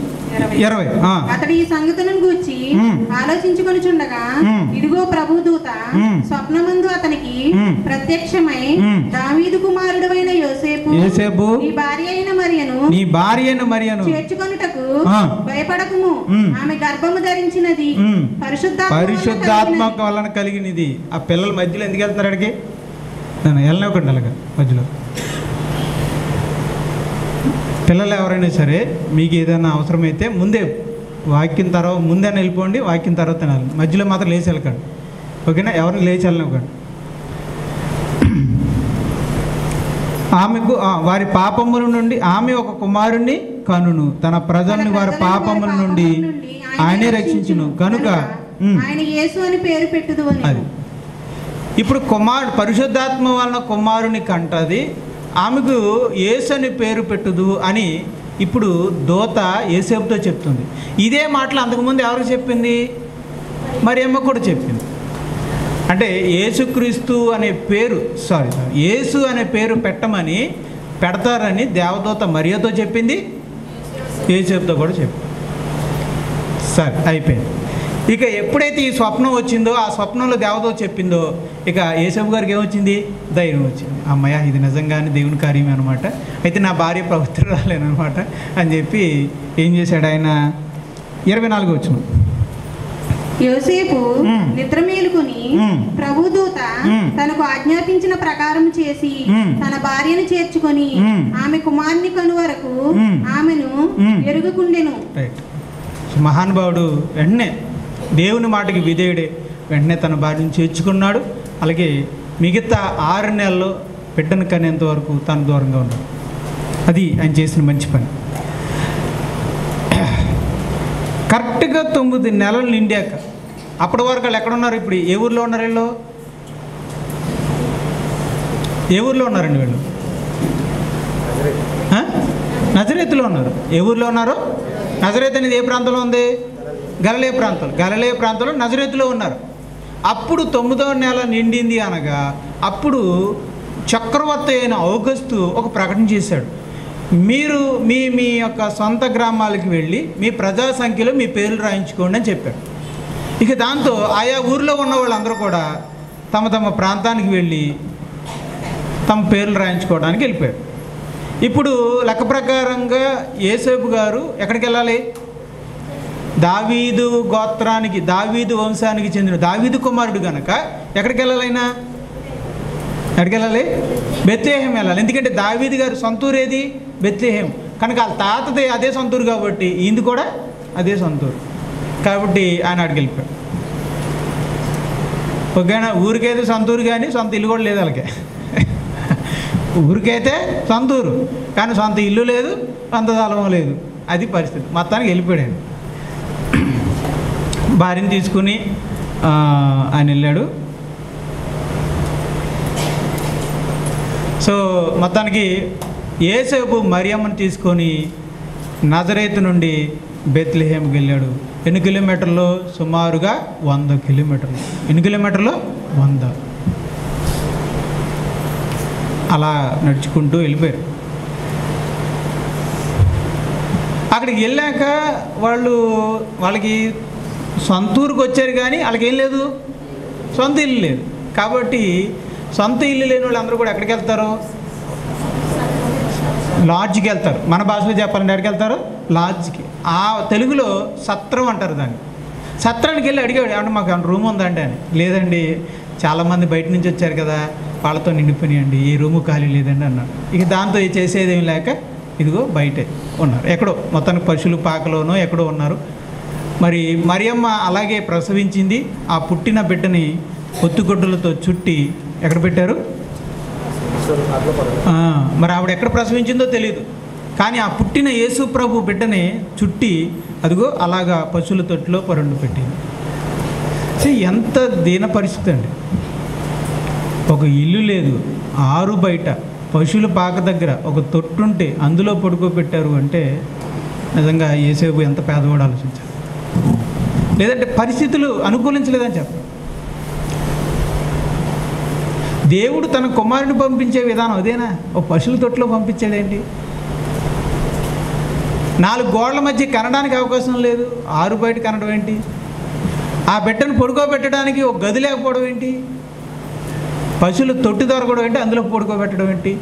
అతడు ఈ సంగతులను గూర్చి ఆలోచించుకొనుచుండగా, ఇదిగో ప్రభుదూత స్వప్నమందు అతనికి ప్రత్యక్షమై, దావీదు కుమారుడైన యోసేపు, నీ భార్య అయిన మరియను చేర్చుకొనుటకు భయపడకుము, ఆమె గర్భము ధరించినది పరిశుద్ధాత్మ వలన కలిగినది. ఆ పిల్లల మధ్యలో ఎందుకు వెళ్తున్నారు? అడిగి వెళ్ళనివ్వకండి అలాగా మధ్యలో. పిల్లలు ఎవరైనా సరే మీకు ఏదైనా అవసరమైతే ముందే వాక్యం తర్వాత ముందే వెళ్ళిపోండి, వాక్యం తర్వాత తినాలి, మధ్యలో మాత్రం లేచి వెళ్ళకండి, ఓకేనా? ఎవరిని లేచి వెళ్ళనివ్వకండి. ఆమెకు వారి పాపముల నుండి ఆమె ఒక కుమారుణ్ణి కనును, తన ప్రజల్ని వారి పాపముల నుండి ఆయనే రక్షించును కనుక ఆయన యేసు అని పేరు పెట్టుదు అని. అది ఇప్పుడు పరిశుద్ధాత్మ వలన కుమారుని కంటది, ఆమెకు యేసు అని పేరు పెట్టుదు అని ఇప్పుడు దూత యేసేపుతో చెప్తుంది. ఇదే మాటలు అంతకుముందు ఎవరికి చెప్పింది? మరియమ్మ కూడా చెప్పింది. అంటే యేసుక్రీస్తు అనే పేరు యేసు అనే పేరు పెడతారని దేవదూత మరియతో చెప్పింది, యేసేపుతో కూడా చెప్పింది. సరే, అయిపోయింది. ఇక ఎప్పుడైతే ఈ స్వప్నం వచ్చిందో, ఆ స్వప్నంలో దేవదూత చెప్పిందో, ఇక యేసేపు గారికి ఏమొచ్చింది? ధైర్యం వచ్చింది. అమ్మయ్య, ఇది నిజంగానే దేవుని కార్యమే అనమాట, అయితే నా భార్య పవిత్రురాలేనమాట అని చెప్పి ఏం చేశాడు ఆయన? 24 వచ్చిన యోసేపు నిద్ర మేలుకొని ప్రభుదూత తనకు ఆజ్ఞాపించిన ప్రకారం చేసి తన భార్యను చేర్చుకొని ఆమె కుమారుని కను వరకు ఆమెను ఎరుగుకుండెను. మహానుభావుడు వెంటనే దేవుని మాటకి విధేయుడే, వెంటనే తన భార్యను చేర్చుకున్నాడు. అలాగే మిగతా 6 నెలల్లో బిడ్డను కనేంత వరకు తను దూరంగా ఉన్నాడు. అది ఆయన చేసిన మంచి పని. కరెక్ట్గా 9 నెలలు నిండాక, అప్పటి వరకు వాళ్ళు ఎక్కడున్నారు? ఇప్పుడు ఏ ఊర్లో ఉన్నారు వీళ్ళు? ఏ ఊర్లో ఉన్నారండి వీళ్ళు? నజరేతులో ఉన్నారు. ఏ ఊర్లో ఉన్నారు? నజరేత్ అనేది ఏ ప్రాంతంలో ఉంది? గలిలయ ప్రాంతంలో నజరేతులో ఉన్నారు. అప్పుడు 9వ నెల నిండింది అనగా అప్పుడు చక్రవర్తి అయిన ఔగస్తు ఒక ప్రకటన చేశాడు. మీరు మీ యొక్క సొంత గ్రామాలకు వెళ్ళి మీ ప్రజా సంఖ్యలో మీ పేర్లు రాయించుకోండి అని చెప్పాడు. ఇక దాంతో ఆయా ఊర్లో ఉన్న వాళ్ళందరూ కూడా తమ తమ ప్రాంతానికి వెళ్ళి తమ పేర్లు రాయించుకోవడానికి వెళ్ళిపోయారు. ఇప్పుడు లెక్క ప్రకారంగా యేసేపు గారు ఎక్కడికి వెళ్ళాలి? దావీదు గోత్రానికి, దావీదు వంశానికి చెందిన దావీదు కుమారుడు కనుక ఎక్కడికి వెళ్ళాలైనా? ఎక్కడికి వెళ్ళాలి? బెత్లెహేం వెళ్ళాలి. ఎందుకంటే దావీదు గారు సొంతూరు ఏది? బెత్లెహేం. కనుక వాళ్ళ తాతది అదే సొంతూరు కాబట్టి ఈయనది కూడా అదే సొంతూరు కాబట్టి ఆయన అక్కడికి వెళ్ళిపోయాడు. ఓకేనా? ఊరికైతే సొంతూరు కానీ సొంత ఇల్లు కూడా లేదు వాళ్ళకి. ఊరికైతే సొంతూరు కానీ సొంత ఇల్లు లేదు, సొంత స్థలం లేదు. అది పరిస్థితి. మొత్తానికి వెళ్ళిపోయాడు. భార్యని తీసుకుని ఆయన వెళ్ళాడు. సో మొత్తానికి యేసేపు మరియమ్మని తీసుకొని నజరేతు నుండి బెత్లెహేంకి వెళ్ళాడు. ఎన్ని కిలోమీటర్లు? సుమారుగా 100 కిలోమీటర్లు. ఎన్ని కిలోమీటర్లు? 100. అలా నడుచుకుంటూ వెళ్ళిపోయారు. అక్కడికి వెళ్ళాక వాళ్ళకి సొంత ఊరికి వచ్చారు కానీ వాళ్ళకి ఏం లేదు, సొంత ఇల్లు లేదు. కాబట్టి సొంత ఇల్లు లేని వాళ్ళు అందరూ కూడా ఎక్కడికి వెళ్తారు? లాడ్జ్కి వెళ్తారు. మన భాషలో చెప్పాలంటే ఎక్కడికి వెళ్తారు? లాడ్జ్కి. ఆ తెలుగులో సత్రం అంటారు దాన్ని. సత్రానికి వెళ్ళి అడిగాడు, ఏమంటే మాకు ఏమైనా రూమ్ ఉందండి అని. లేదండి, చాలామంది బయట నుంచి వచ్చారు కదా, వాళ్ళతో నిండిపోయినాయండి, ఏ రూము ఖాళీ లేదండి అన్నాడు. ఇక దాంతో చేసేదేమి లేక ఇదిగో బయటే ఉన్నారు, ఎక్కడో మొత్తానికి పశువుల పాకలోనో ఎక్కడో ఉన్నారు. మరి మరియమ్మ అలాగే ప్రసవించింది. ఆ పుట్టిన బిడ్డని పొత్తుగొడ్డలతో చుట్టి ఎక్కడ పెట్టారు? మరి ఆవిడ ఎక్కడ ప్రసవించిందో తెలియదు, కానీ ఆ పుట్టిన యేసు ప్రభు బిడ్డని చుట్టి అదిగో అలాగా పశువుల తొట్టిలో పరుండు పెట్టింది. ఎంత దీన పరిస్థితి అండి. ఒక ఇల్లు లేదు, ఆరు బయట పశువుల పాక దగ్గర ఒక తొట్టుంటే అందులో పడుకోబెట్టారు అంటే నిజంగా యేసేపు ఎంత పేదవాడు ఆలోచించారు. లేదంటే పరిస్థితులు అనుకూలించలేదని చెప్పారు. దేవుడు తన కుమారుని పంపించే విధానం అదేనా? ఒక పశువుల తొట్టులో పంపించాడేంటి? 4 గోడల మధ్య కనడానికి అవకాశం లేదు, 6 బయట కనడం ఏంటి? ఆ బిడ్డను పడుకోబెట్టడానికి ఒక గది లేకపోవడం ఏంటి? పశువులు తొట్టి దొరకడం ఏంటి? అందులో పడుకోబెట్టడం ఏంటి?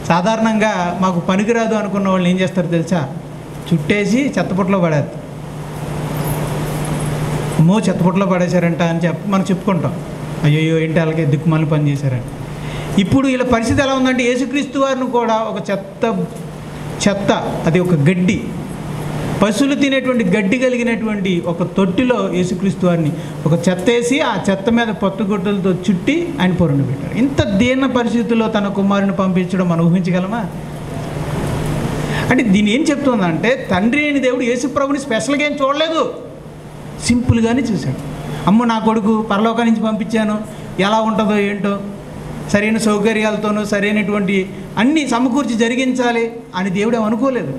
సాధారణంగా మాకు పనికిరాదు అనుకున్న వాళ్ళు ఏం చేస్తారు తెలుసా? చుట్టేసి చెత్తపుట్లో పడేస్తారు. అమ్మో చెత్తపుట్లో పడేశారంట అని మనం చెప్పుకుంటాం. అయ్యో ఏంటి అలాగే దిక్కుమాలి పని చేశారని. ఇప్పుడు వీళ్ళ పరిస్థితి ఎలా ఉందంటే యేసుక్రీస్తు వారిని కూడా ఒక చెత్త అది ఒక గడ్డి, పశువులు తినేటువంటి గడ్డి కలిగినటువంటి ఒక తొట్టిలో యేసుక్రీస్తు వారిని ఒక చెత్త వేసి ఆ చెత్త మీద పొత్తుగుడ్డలతో చుట్టి ఆయన పొరుండు పెట్టారు. ఇంత దీన పరిస్థితుల్లో తన కుమారుని పంపించడం మనం ఊహించగలమా? అంటే దీన్ని ఏం చెప్తుందంటే తండ్రి అయిన దేవుడు యేసుప్రభుని స్పెషల్గా ఏం చూడలేదు, సింపుల్గానే చూశాడు. అమ్మ నా కొడుకు పరలోకం నుంచి పంపించాను, ఎలా ఉంటుందో ఏంటో, సరైన సౌకర్యాలతోనూ సరైనటువంటి అన్నీ సమకూర్చి జరిగించాలి అని దేవుడు అనుకోలేదు.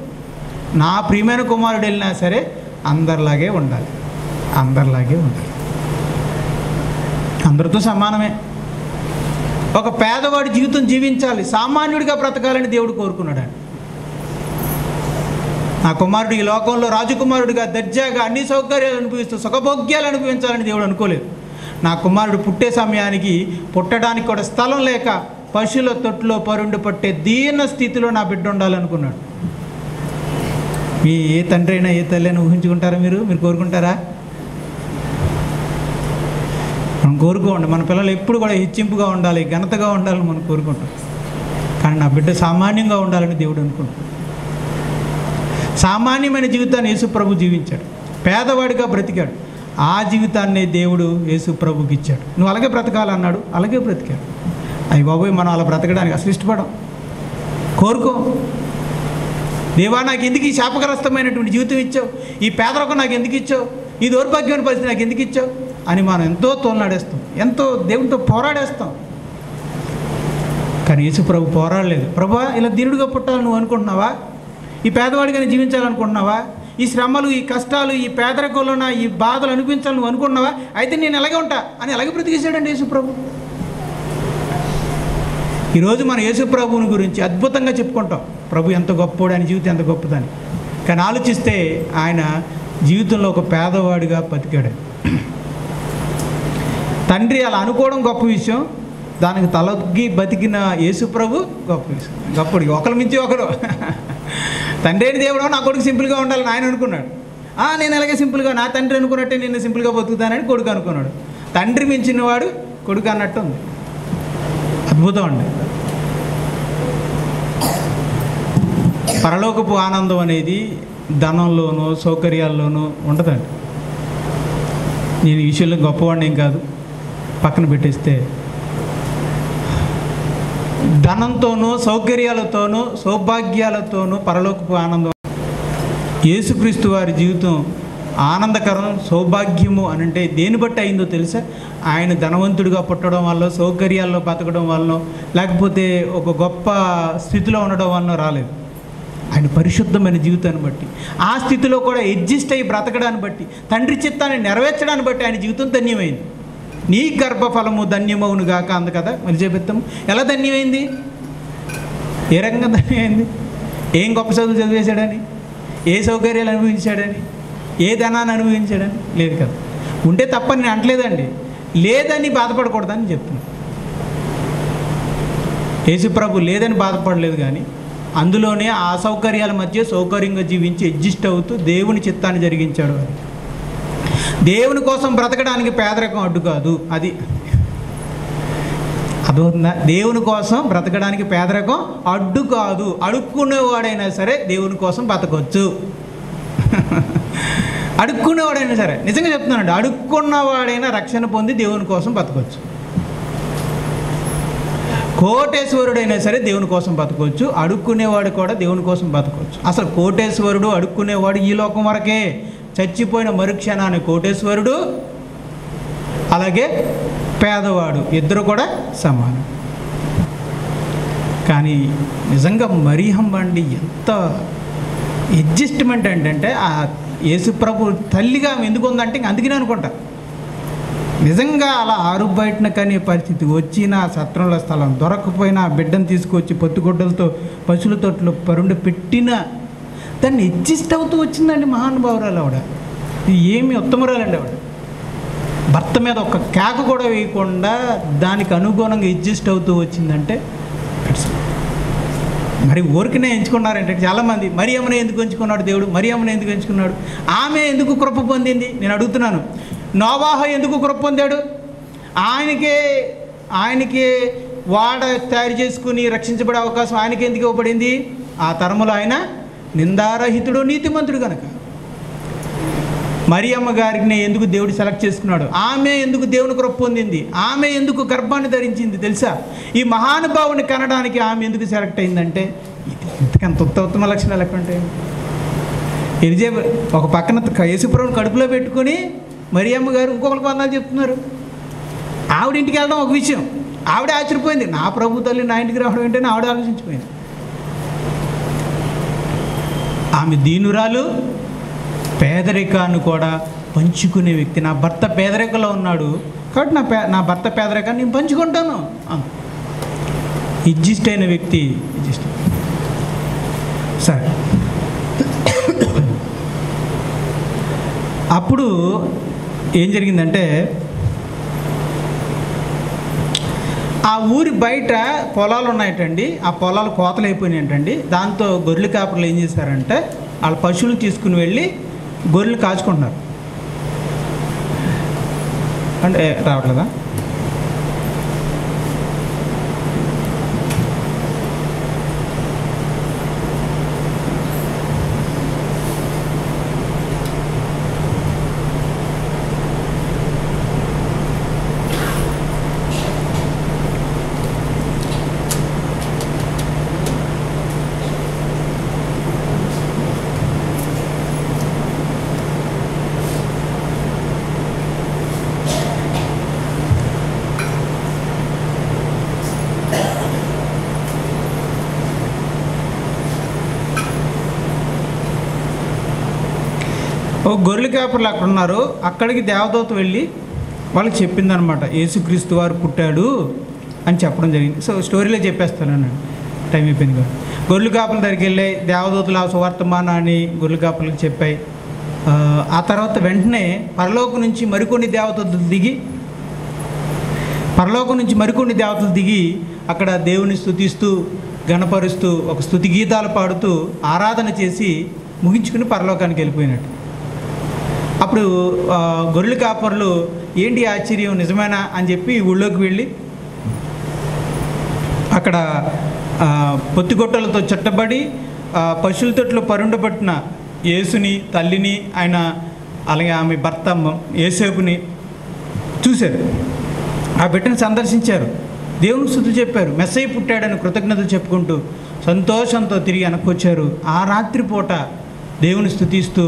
నా ప్రియమైన కుమారుడు వెళ్ళినా సరే అందరిలాగే ఉండాలి, అందరితో సమానమే. ఒక పేదవాడి జీవితం జీవించాలి, సామాన్యుడిగా బ్రతకాలని దేవుడు కోరుకున్నాడు. నా కుమారుడు ఈ లోకంలో రాజకుమారుడిగా దర్జాగా అన్ని సౌకర్యాలు అనుభవిస్తూ సుఖభోగ్యాలు అనుభవించాలని దేవుడు అనుకోలేదు. నా కుమారుడు పుట్టే సమయానికి పుట్టడానికి కూడా స్థలం లేక పశువుల తొట్టులో పరుండు పట్టే దీన స్థితిలో నా బిడ్డ ఉండాలనుకున్నాడు. ఏ తండ్రి అయినా ఏ తల్లి అయినా ఊహించుకుంటారా? మీరు కోరుకుంటారా? మనం కోరుకోండి, మన పిల్లలు ఎప్పుడు కూడా హెచ్చింపుగా ఉండాలి, ఘనతగా ఉండాలని మనం కోరుకుంటాం. కానీ నా బిడ్డ సామాన్యంగా ఉండాలని దేవుడు అనుకుంటాడు. సామాన్యమైన జీవితాన్ని యేసు ప్రభు జీవించాడు, పేదవాడిగా బ్రతికాడు. ఆ జీవితాన్ని దేవుడు యేసు ప్రభుకి ఇచ్చాడు. నువ్వు అలాగే బ్రతకాలన్నాడు, అలాగే బ్రతికాడు. అయ్యి బాబోయ్, మనం అలా బ్రతకడానికి అసలు ఇష్టపడం, కోరుకో. దేవా నాకు ఎందుకు ఈ శాపగ్రస్తమైనటువంటి జీవితం ఇచ్చావు, ఈ పేదరికం నాకు ఎందుకు ఇచ్చావు, ఈ దౌర్భాగ్యమైన పరిస్థితి నాకు ఎందుకు ఇచ్చావు అని మనం ఎంతో తోలనాడేస్తాం, ఎంతో దేవునితో పోరాడేస్తాం. కానీ యేసు ప్రభు పోరాడలేదు. ప్రభువా ఇలా దీనుడిగా పుట్టాలని నువ్వు అనుకుంటున్నావా? ఈ పేదవాడిగానే జీవించాలనుకుంటున్నావా? ఈ శ్రమలు, ఈ కష్టాలు, ఈ పేదరికంలో ఈ బాధలు అనిపించాలని నువ్వు అనుకుంటున్నావా? అయితే నేను ఎలాగే ఉంటా అని ఎలాగే బ్రతికేశాడండి యేసు ప్రభు. ఈరోజు మన యేసు ప్రభువుని గురించి అద్భుతంగా చెప్పుకుంటాం, ప్రభు ఎంత గొప్పోడు, ఆయన జీవితం ఎంత గొప్పదని. కానీ ఆలోచిస్తే ఆయన జీవితంలో ఒక పేదవాడిగా బతికాడు. తండ్రి అలా అనుకోవడం గొప్ప విషయం, దానికి తలొగ్గి బతికిన యేసు ప్రభు గొప్ప విషయం. గొప్పడికి ఒకరి మించి ఒకరు. తండ్రి అయిన దేవుడు నా కొడుకు సింపుల్గా ఉండాలని ఆయన అనుకున్నాడు. నేను అలాగే సింపుల్గా నా తండ్రి అనుకున్నట్టే నేను సింపుల్గా బతుకుతానని కొడుకు అనుకున్నాడు. తండ్రి మించినవాడు కొడుకు అన్నట్టు ఉంది. అద్భుతం అండి. పరలోకపు ఆనందం అనేది ధనంలోనూ సౌకర్యాల్లోనూ ఉండదండి. నేను ఈ విషయంలో గొప్పవాడిని ఏం కాదు, పక్కన పెట్టేస్తే ధనంతోనూ సౌకర్యాలతోనూ సౌభాగ్యాలతోనూ పరలోకపు ఆనందం. యేసుక్రీస్తు వారి జీవితం ఆనందకరం, సౌభాగ్యము అని అంటే దేని బట్టి అయిందో తెలుసా? ఆయన ధనవంతుడిగా పుట్టడం వల్ల, సౌకర్యాల్లో బతకడం వల్ల, లేకపోతే ఒక గొప్ప స్థితిలో ఉండడం వల్ల రాలేదు. ఆయన పరిశుద్ధమైన జీవితాన్ని బట్టి, ఆ స్థితిలో కూడా అడ్జస్ట్ అయ్యి బ్రతకడాన్ని బట్టి, తండ్రి చిత్తాన్ని నెరవేర్చడాన్ని బట్టి ఆయన జీవితం ధన్యమైంది. నీ గర్భఫలము ధన్యమవును గాక అంది కదా ఎలిజబెత్తము. ఎలా ధన్యమైంది? ఏ రకంగా ధన్యమైంది? ఏం గొప్ప చదువులు చదివేశాడని, ఏ సౌకర్యాలు అనుభవించాడని, ఏ ధనాన్ని అనుభవించాడని లేదు కదా. ఉంటే తప్పని నేను అంటలేదండి, లేదని బాధపడకూడదని చెప్తున్నాను. యేసుప్రభు లేదని బాధపడలేదు, కానీ అందులోనే ఆ అసౌకర్యాల మధ్య సౌకర్యంగా జీవించి అడ్జస్ట్ అవుతూ దేవుని చిత్తాన్ని జరిగించాడు. అది దేవుని కోసం బ్రతకడానికి పేదరికం అడ్డు కాదు. అది అదవుతుందా? దేవుని కోసం బ్రతకడానికి పేదరికం అడ్డు కాదు. అడుక్కునేవాడైనా సరే దేవుని కోసం బ్రతకొచ్చు. అడుక్కునేవాడైనా సరే, నిజంగా చెప్తున్నానండి, అడుక్కున్నవాడైనా రక్షణ పొంది దేవుని కోసం బ్రతకొచ్చు. కోటేశ్వరుడైనా సరే దేవుని కోసం బతకొచ్చు, అడుక్కునేవాడు కూడా దేవుని కోసం బతకొచ్చు. అసలు కోటేశ్వరుడు అడుక్కునేవాడు ఈ లోకం వరకే. చచ్చిపోయిన మరుక్షణాన్ని కోటేశ్వరుడు, అలాగే పేదవాడు ఇద్దరు కూడా సమానం. కానీ నిజంగా మరియమ్మ అండి ఎంత అడ్జస్ట్మెంట్ అంటే ఆ యేసుప్రభు తల్లిగా ఎందుకు ఉందంటే అందుకనే అనుకుంటా. నిజంగా అలా ఆరు బయటన కనే పరిస్థితి వచ్చినా, సత్రంలో స్థలం దొరకపోయినా, బిడ్డను తీసుకొచ్చి పొత్తుగొడ్డలతో పశువుల తొట్టులో పరుండి పెట్టినా దాన్ని అడ్జస్ట్ అవుతూ వచ్చిందండి మహానుభావురాలు ఆవిడ. ఏమి ఉత్తమరాలండి ఆవిడ. భర్త మీద ఒక కేక కూడా వేయకుండా దానికి అనుగుణంగా అడ్జస్ట్ అవుతూ వచ్చిందంటే మరి ఊరికనే ఎంచుకున్నారంటే చాలామంది. మరియమ్మనే ఎందుకు ఎంచుకున్నాడు దేవుడు? మరియమ్మనే ఎందుకు ఎంచుకున్నాడు? ఆమె ఎందుకు కృప పొందింది? నేను అడుగుతున్నాను. నోవాహు ఎందుకు కృప పొందాడు? ఆయనకే వాడ తయారు చేసుకుని రక్షించబడే అవకాశం ఆయనకి ఎందుకు ఇవ్వబడింది? ఆ తరములో ఆయన నిందారహితుడు, నీతిమంతుడు కనుక. మరియమ్మ గారిని ఎందుకు దేవుడు సెలెక్ట్ చేసుకున్నాడు? ఆమె ఎందుకు దేవుని కృప పొందింది? ఆమె ఎందుకు గర్భాన్ని ధరించింది తెలుసా? ఈ మహానుభావుని కనడానికి ఆమె ఎందుకు సెలెక్ట్ అయిందంటే ఇంతకంత ఉత్తమ లక్షణాలు ఎక్కడ ఉంటాయి? ఎలిజబెత్ ఒక పక్కన యేసుప్రభుని కడుపులో పెట్టుకొని మరియమ్మ గారు ఇంకొకరికి వందనాలు చెప్తున్నారు. ఆవిడ ఇంటికి వెళ్ళడం ఒక విషయం, ఆవిడ ఆశ్చర్యపోయింది. నా ప్రభు తల్లి నా ఇంటికి రావడం ఏంటని ఆవిడ ఆలోచించిపోయింది. ఆమె దీనురాలు, పేదరికాన్ని కూడా పంచుకునే వ్యక్తి. నా భర్త పేదరికంలో ఉన్నాడు కాబట్టి నా భర్త పేదరికాన్ని నేను పంచుకుంటాను. అడ్జస్ట్ అయిన వ్యక్తి. సరే, అప్పుడు ఏం జరిగిందంటే ఆ ఊరి బయట పొలాలు ఉన్నాయటండి. ఆ పొలాలు కోతలు అయిపోయినాయంటండి. దాంతో గొర్రెల కాపర్లు ఏం చేశారంటే వాళ్ళ పశువులు తీసుకుని వెళ్ళి గొర్రెలు కాచుకుంటున్నారు. అంటే రావట్లేదా? గొర్రెల కాపర్లు అక్కడ ఉన్నారు. అక్కడికి దేవదూత వెళ్ళి వాళ్ళకి చెప్పిందనమాట, యేసుక్రీస్తు వారు పుట్టాడు అని చెప్పడం జరిగింది. సో స్టోరీలో చెప్పేస్తాను, టైం అయిపోయింది కదా. గొర్రెల కాపర్ల దగ్గరికి వెళ్ళాయి దేవదూతలు. ఆ సువార్తమానాన్ని గొర్రెల కాపర్లకు చెప్పాయి. ఆ తర్వాత వెంటనే పరలోకం నుంచి మరికొన్ని దేవతలు దిగి అక్కడ దేవుని స్తుతిస్తూ, గణపరుస్తూ, ఒక స్తుతి గీతాలు పాడుతూ ఆరాధన చేసి ముగించుకుని పరలోకానికి వెళ్ళిపోయినట్టు. అప్పుడు గొర్రెల కాపర్లు ఏంటి ఆశ్చర్యం, నిజమేనా అని చెప్పి ఊళ్ళోకి వెళ్ళి అక్కడ పొత్తిగొట్టలతో చుట్టబడి పశువుల తొట్టులో పరుండబట్టిన యేసుని, తల్లిని, ఆయన అలాగే ఆమె భర్త యేసేపుని చూశారు. ఆ బిడ్డను సందర్శించారు, దేవుని స్తుతులు చెప్పారు, మెస్సయ్య పుట్టాడని కృతజ్ఞతలు చెప్పుకుంటూ సంతోషంతో తిరిగి వెనక్కొచ్చారు. ఆ రాత్రిపూట దేవుని స్తుతిస్తూ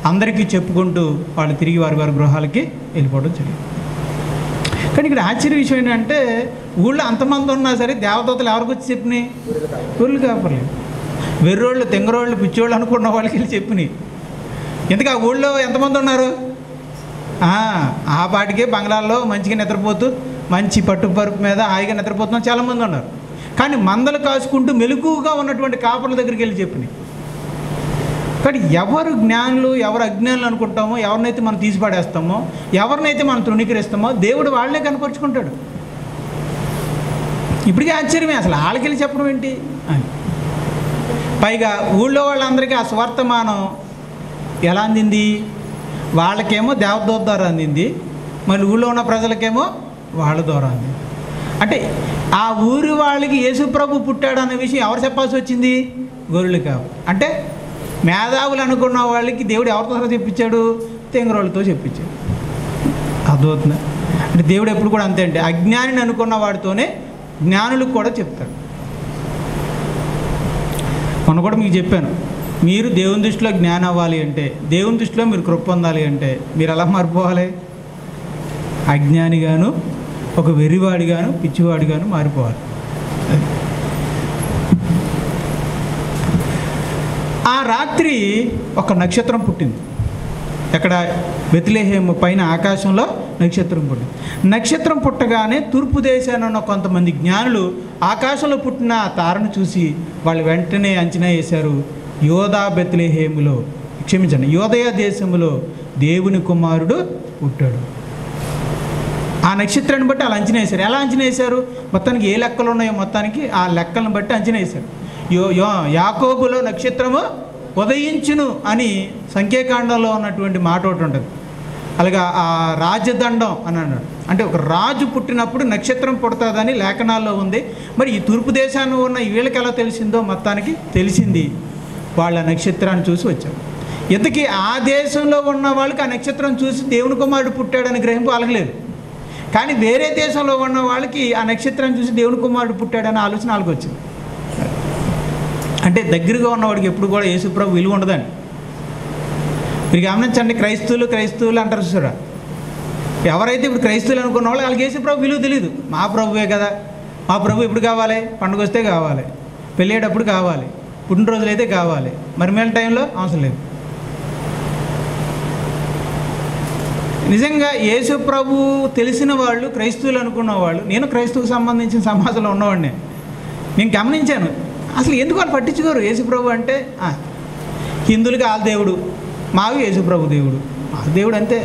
అందరికీ చెప్పుకుంటూ వాళ్ళు తిరిగి వారి గృహాలకి వెళ్ళిపోవడం జరిగింది. కానీ ఇక్కడ ఆశ్చర్య విషయం ఏంటంటే ఊళ్ళో అంతమంది ఉన్నా సరే దేవదూతలు ఎవరికి వచ్చి చెప్పినాయి? గొర్రెల కాపర్లు. వెర్రోళ్ళు, తెంగరోళ్ళు, పిచ్చోళ్ళు అనుకున్న వాళ్ళకి వెళ్ళి చెప్పినాయి. ఎందుకు ఆ ఊళ్ళో ఎంతమంది ఉన్నారు? ఆ పాటికే బంగ్లాల్లో మంచిగా నిద్రపోతూ, మంచి పరుపు మీద హాయిగా నిద్రపోతున్న చాలామంది ఉన్నారు. కానీ మందలు కాసుకుంటూ మెలకుగా ఉన్నటువంటి కాపర్ల దగ్గరికి వెళ్ళి చెప్పినాయి. కానీ ఎవరు జ్ఞానులు, ఎవరు అజ్ఞానులు అనుకుంటామో, ఎవరినైతే మనం తీసిపడేస్తామో, ఎవరినైతే మనం తృణీకరిస్తామో దేవుడు వాళ్ళనే కనపరుచుకుంటాడు. ఇప్పటికీ ఆశ్చర్యమే, అసలు వాళ్ళకి వెళ్ళి చెప్పడం ఏంటి అని. పైగా ఊళ్ళో వాళ్ళందరికీ ఆ సువార్తమానం ఎలా అందింది? వాళ్ళకేమో దేవదూత ద్వారా అందింది, మళ్ళీ ఊళ్ళో ఉన్న ప్రజలకేమో వాళ్ళ ద్వారా అందింది. అంటే ఆ ఊరి వాళ్ళకి యేసుప్రభు పుట్టాడు అనే విషయం ఎవరు చెప్పాల్సి వచ్చింది? గొర్రెలు కావు. అంటే మేధావులు అనుకున్న వాళ్ళకి దేవుడు ఎవరితో చెప్పించాడు? తెంగరోళ్ళతో చెప్పించాడు. అర్థమవుతుందా? అంటే దేవుడు ఎప్పుడు కూడా అంతే, అంటే అజ్ఞానిని అనుకున్న వాడితోనే జ్ఞానులకు కూడా చెప్తాడు. మొన్న కూడా మీకు చెప్పాను, మీరు దేవుని దృష్టిలో జ్ఞానం అవ్వాలి అంటే, దేవుని దృష్టిలో మీరు కృప పొందాలి అంటే మీరు ఎలా మారిపోవాలి? అజ్ఞానిగాను, ఒక వెర్రివాడిగాను, పిచ్చివాడిగాను మారిపోవాలి. ఆ రాత్రి ఒక నక్షత్రం పుట్టింది. ఎక్కడ? బెత్లెహేము పైన ఆకాశంలో నక్షత్రం పుట్టింది. నక్షత్రం పుట్టగానే తూర్పు దేశాన ఉన్న కొంతమంది జ్ఞానులు ఆకాశంలో పుట్టిన ఆ తారను చూసి వాళ్ళు వెంటనే అంచనా వేశారు, యోధా బెత్లెహేములో, క్షమించండి, యోదయ దేశములో దేవుని కుమారుడు పుట్టాడు. ఆ నక్షత్రాన్ని బట్టి అలా అంచనా వేశారు. ఎలా అంచనా వేశారు? మొత్తానికి ఏ లెక్కలు ఉన్నాయో మొత్తానికి ఆ లెక్కలను బట్టి అంచనా వేశారు. యాకోబులో నక్షత్రము ఉదయించును అని సంఖ్యాకాండంలో ఉన్నటువంటి మాట ఒకటి ఉంటుంది. అలాగే ఆ రాజదండం అని అన్నాడు. అంటే ఒక రాజు పుట్టినప్పుడు నక్షత్రం పుడతాదని లేఖనాల్లో ఉంది. మరి ఈ తూర్పు దేశాన్ని ఉన్న వీళ్ళకి ఎలా తెలిసిందో మొత్తానికి తెలిసింది. వాళ్ళ నక్షత్రాన్ని చూసి వచ్చారు. ఇంతకీ ఆ దేశంలో ఉన్న వాళ్ళకి ఆ నక్షత్రం చూసి దేవుని కుమారుడు పుట్టాడని గ్రహింపు అలగలేదు. కానీ వేరే దేశంలో ఉన్న వాళ్ళకి ఆ నక్షత్రాన్ని చూసి దేవుని కుమారుడు పుట్టాడని ఆలోచన వాళ్ళకి వచ్చింది. అంటే దగ్గరగా ఉన్నవాడికి ఎప్పుడు కూడా యేసుప్రభు విలువ ఉండదండి. మీరు గమనించండి, క్రైస్తవులు అంటారు చూసారా, ఎవరైతే ఇప్పుడు క్రైస్తవులు అనుకున్న వాళ్ళు వాళ్ళకి యేసుప్రభు విలువ తెలియదు. మా ప్రభువే కదా, మా ప్రభు ఎప్పుడు కావాలి? పండుగ వస్తే కావాలి, పెళ్ళేటప్పుడు కావాలి, పుట్టినరోజులు అయితే కావాలి, మరి మేల టైంలో అవసరం లేదు. నిజంగా యేసుప్రభు తెలిసిన వాళ్ళు, క్రైస్తవులు అనుకున్న వాళ్ళు, నేను క్రైస్తవుకు సంబంధించిన సమాజంలో ఉన్నవాడిని, నేను గమనించాను. అసలు ఎందుకు వాళ్ళు పట్టించుకోరు? యేసుప్రభు అంటే హిందువులకి వాళ్ళ దేవుడు, మావి యేసుప్రభు దేవుడు, మా దేవుడు అంతే.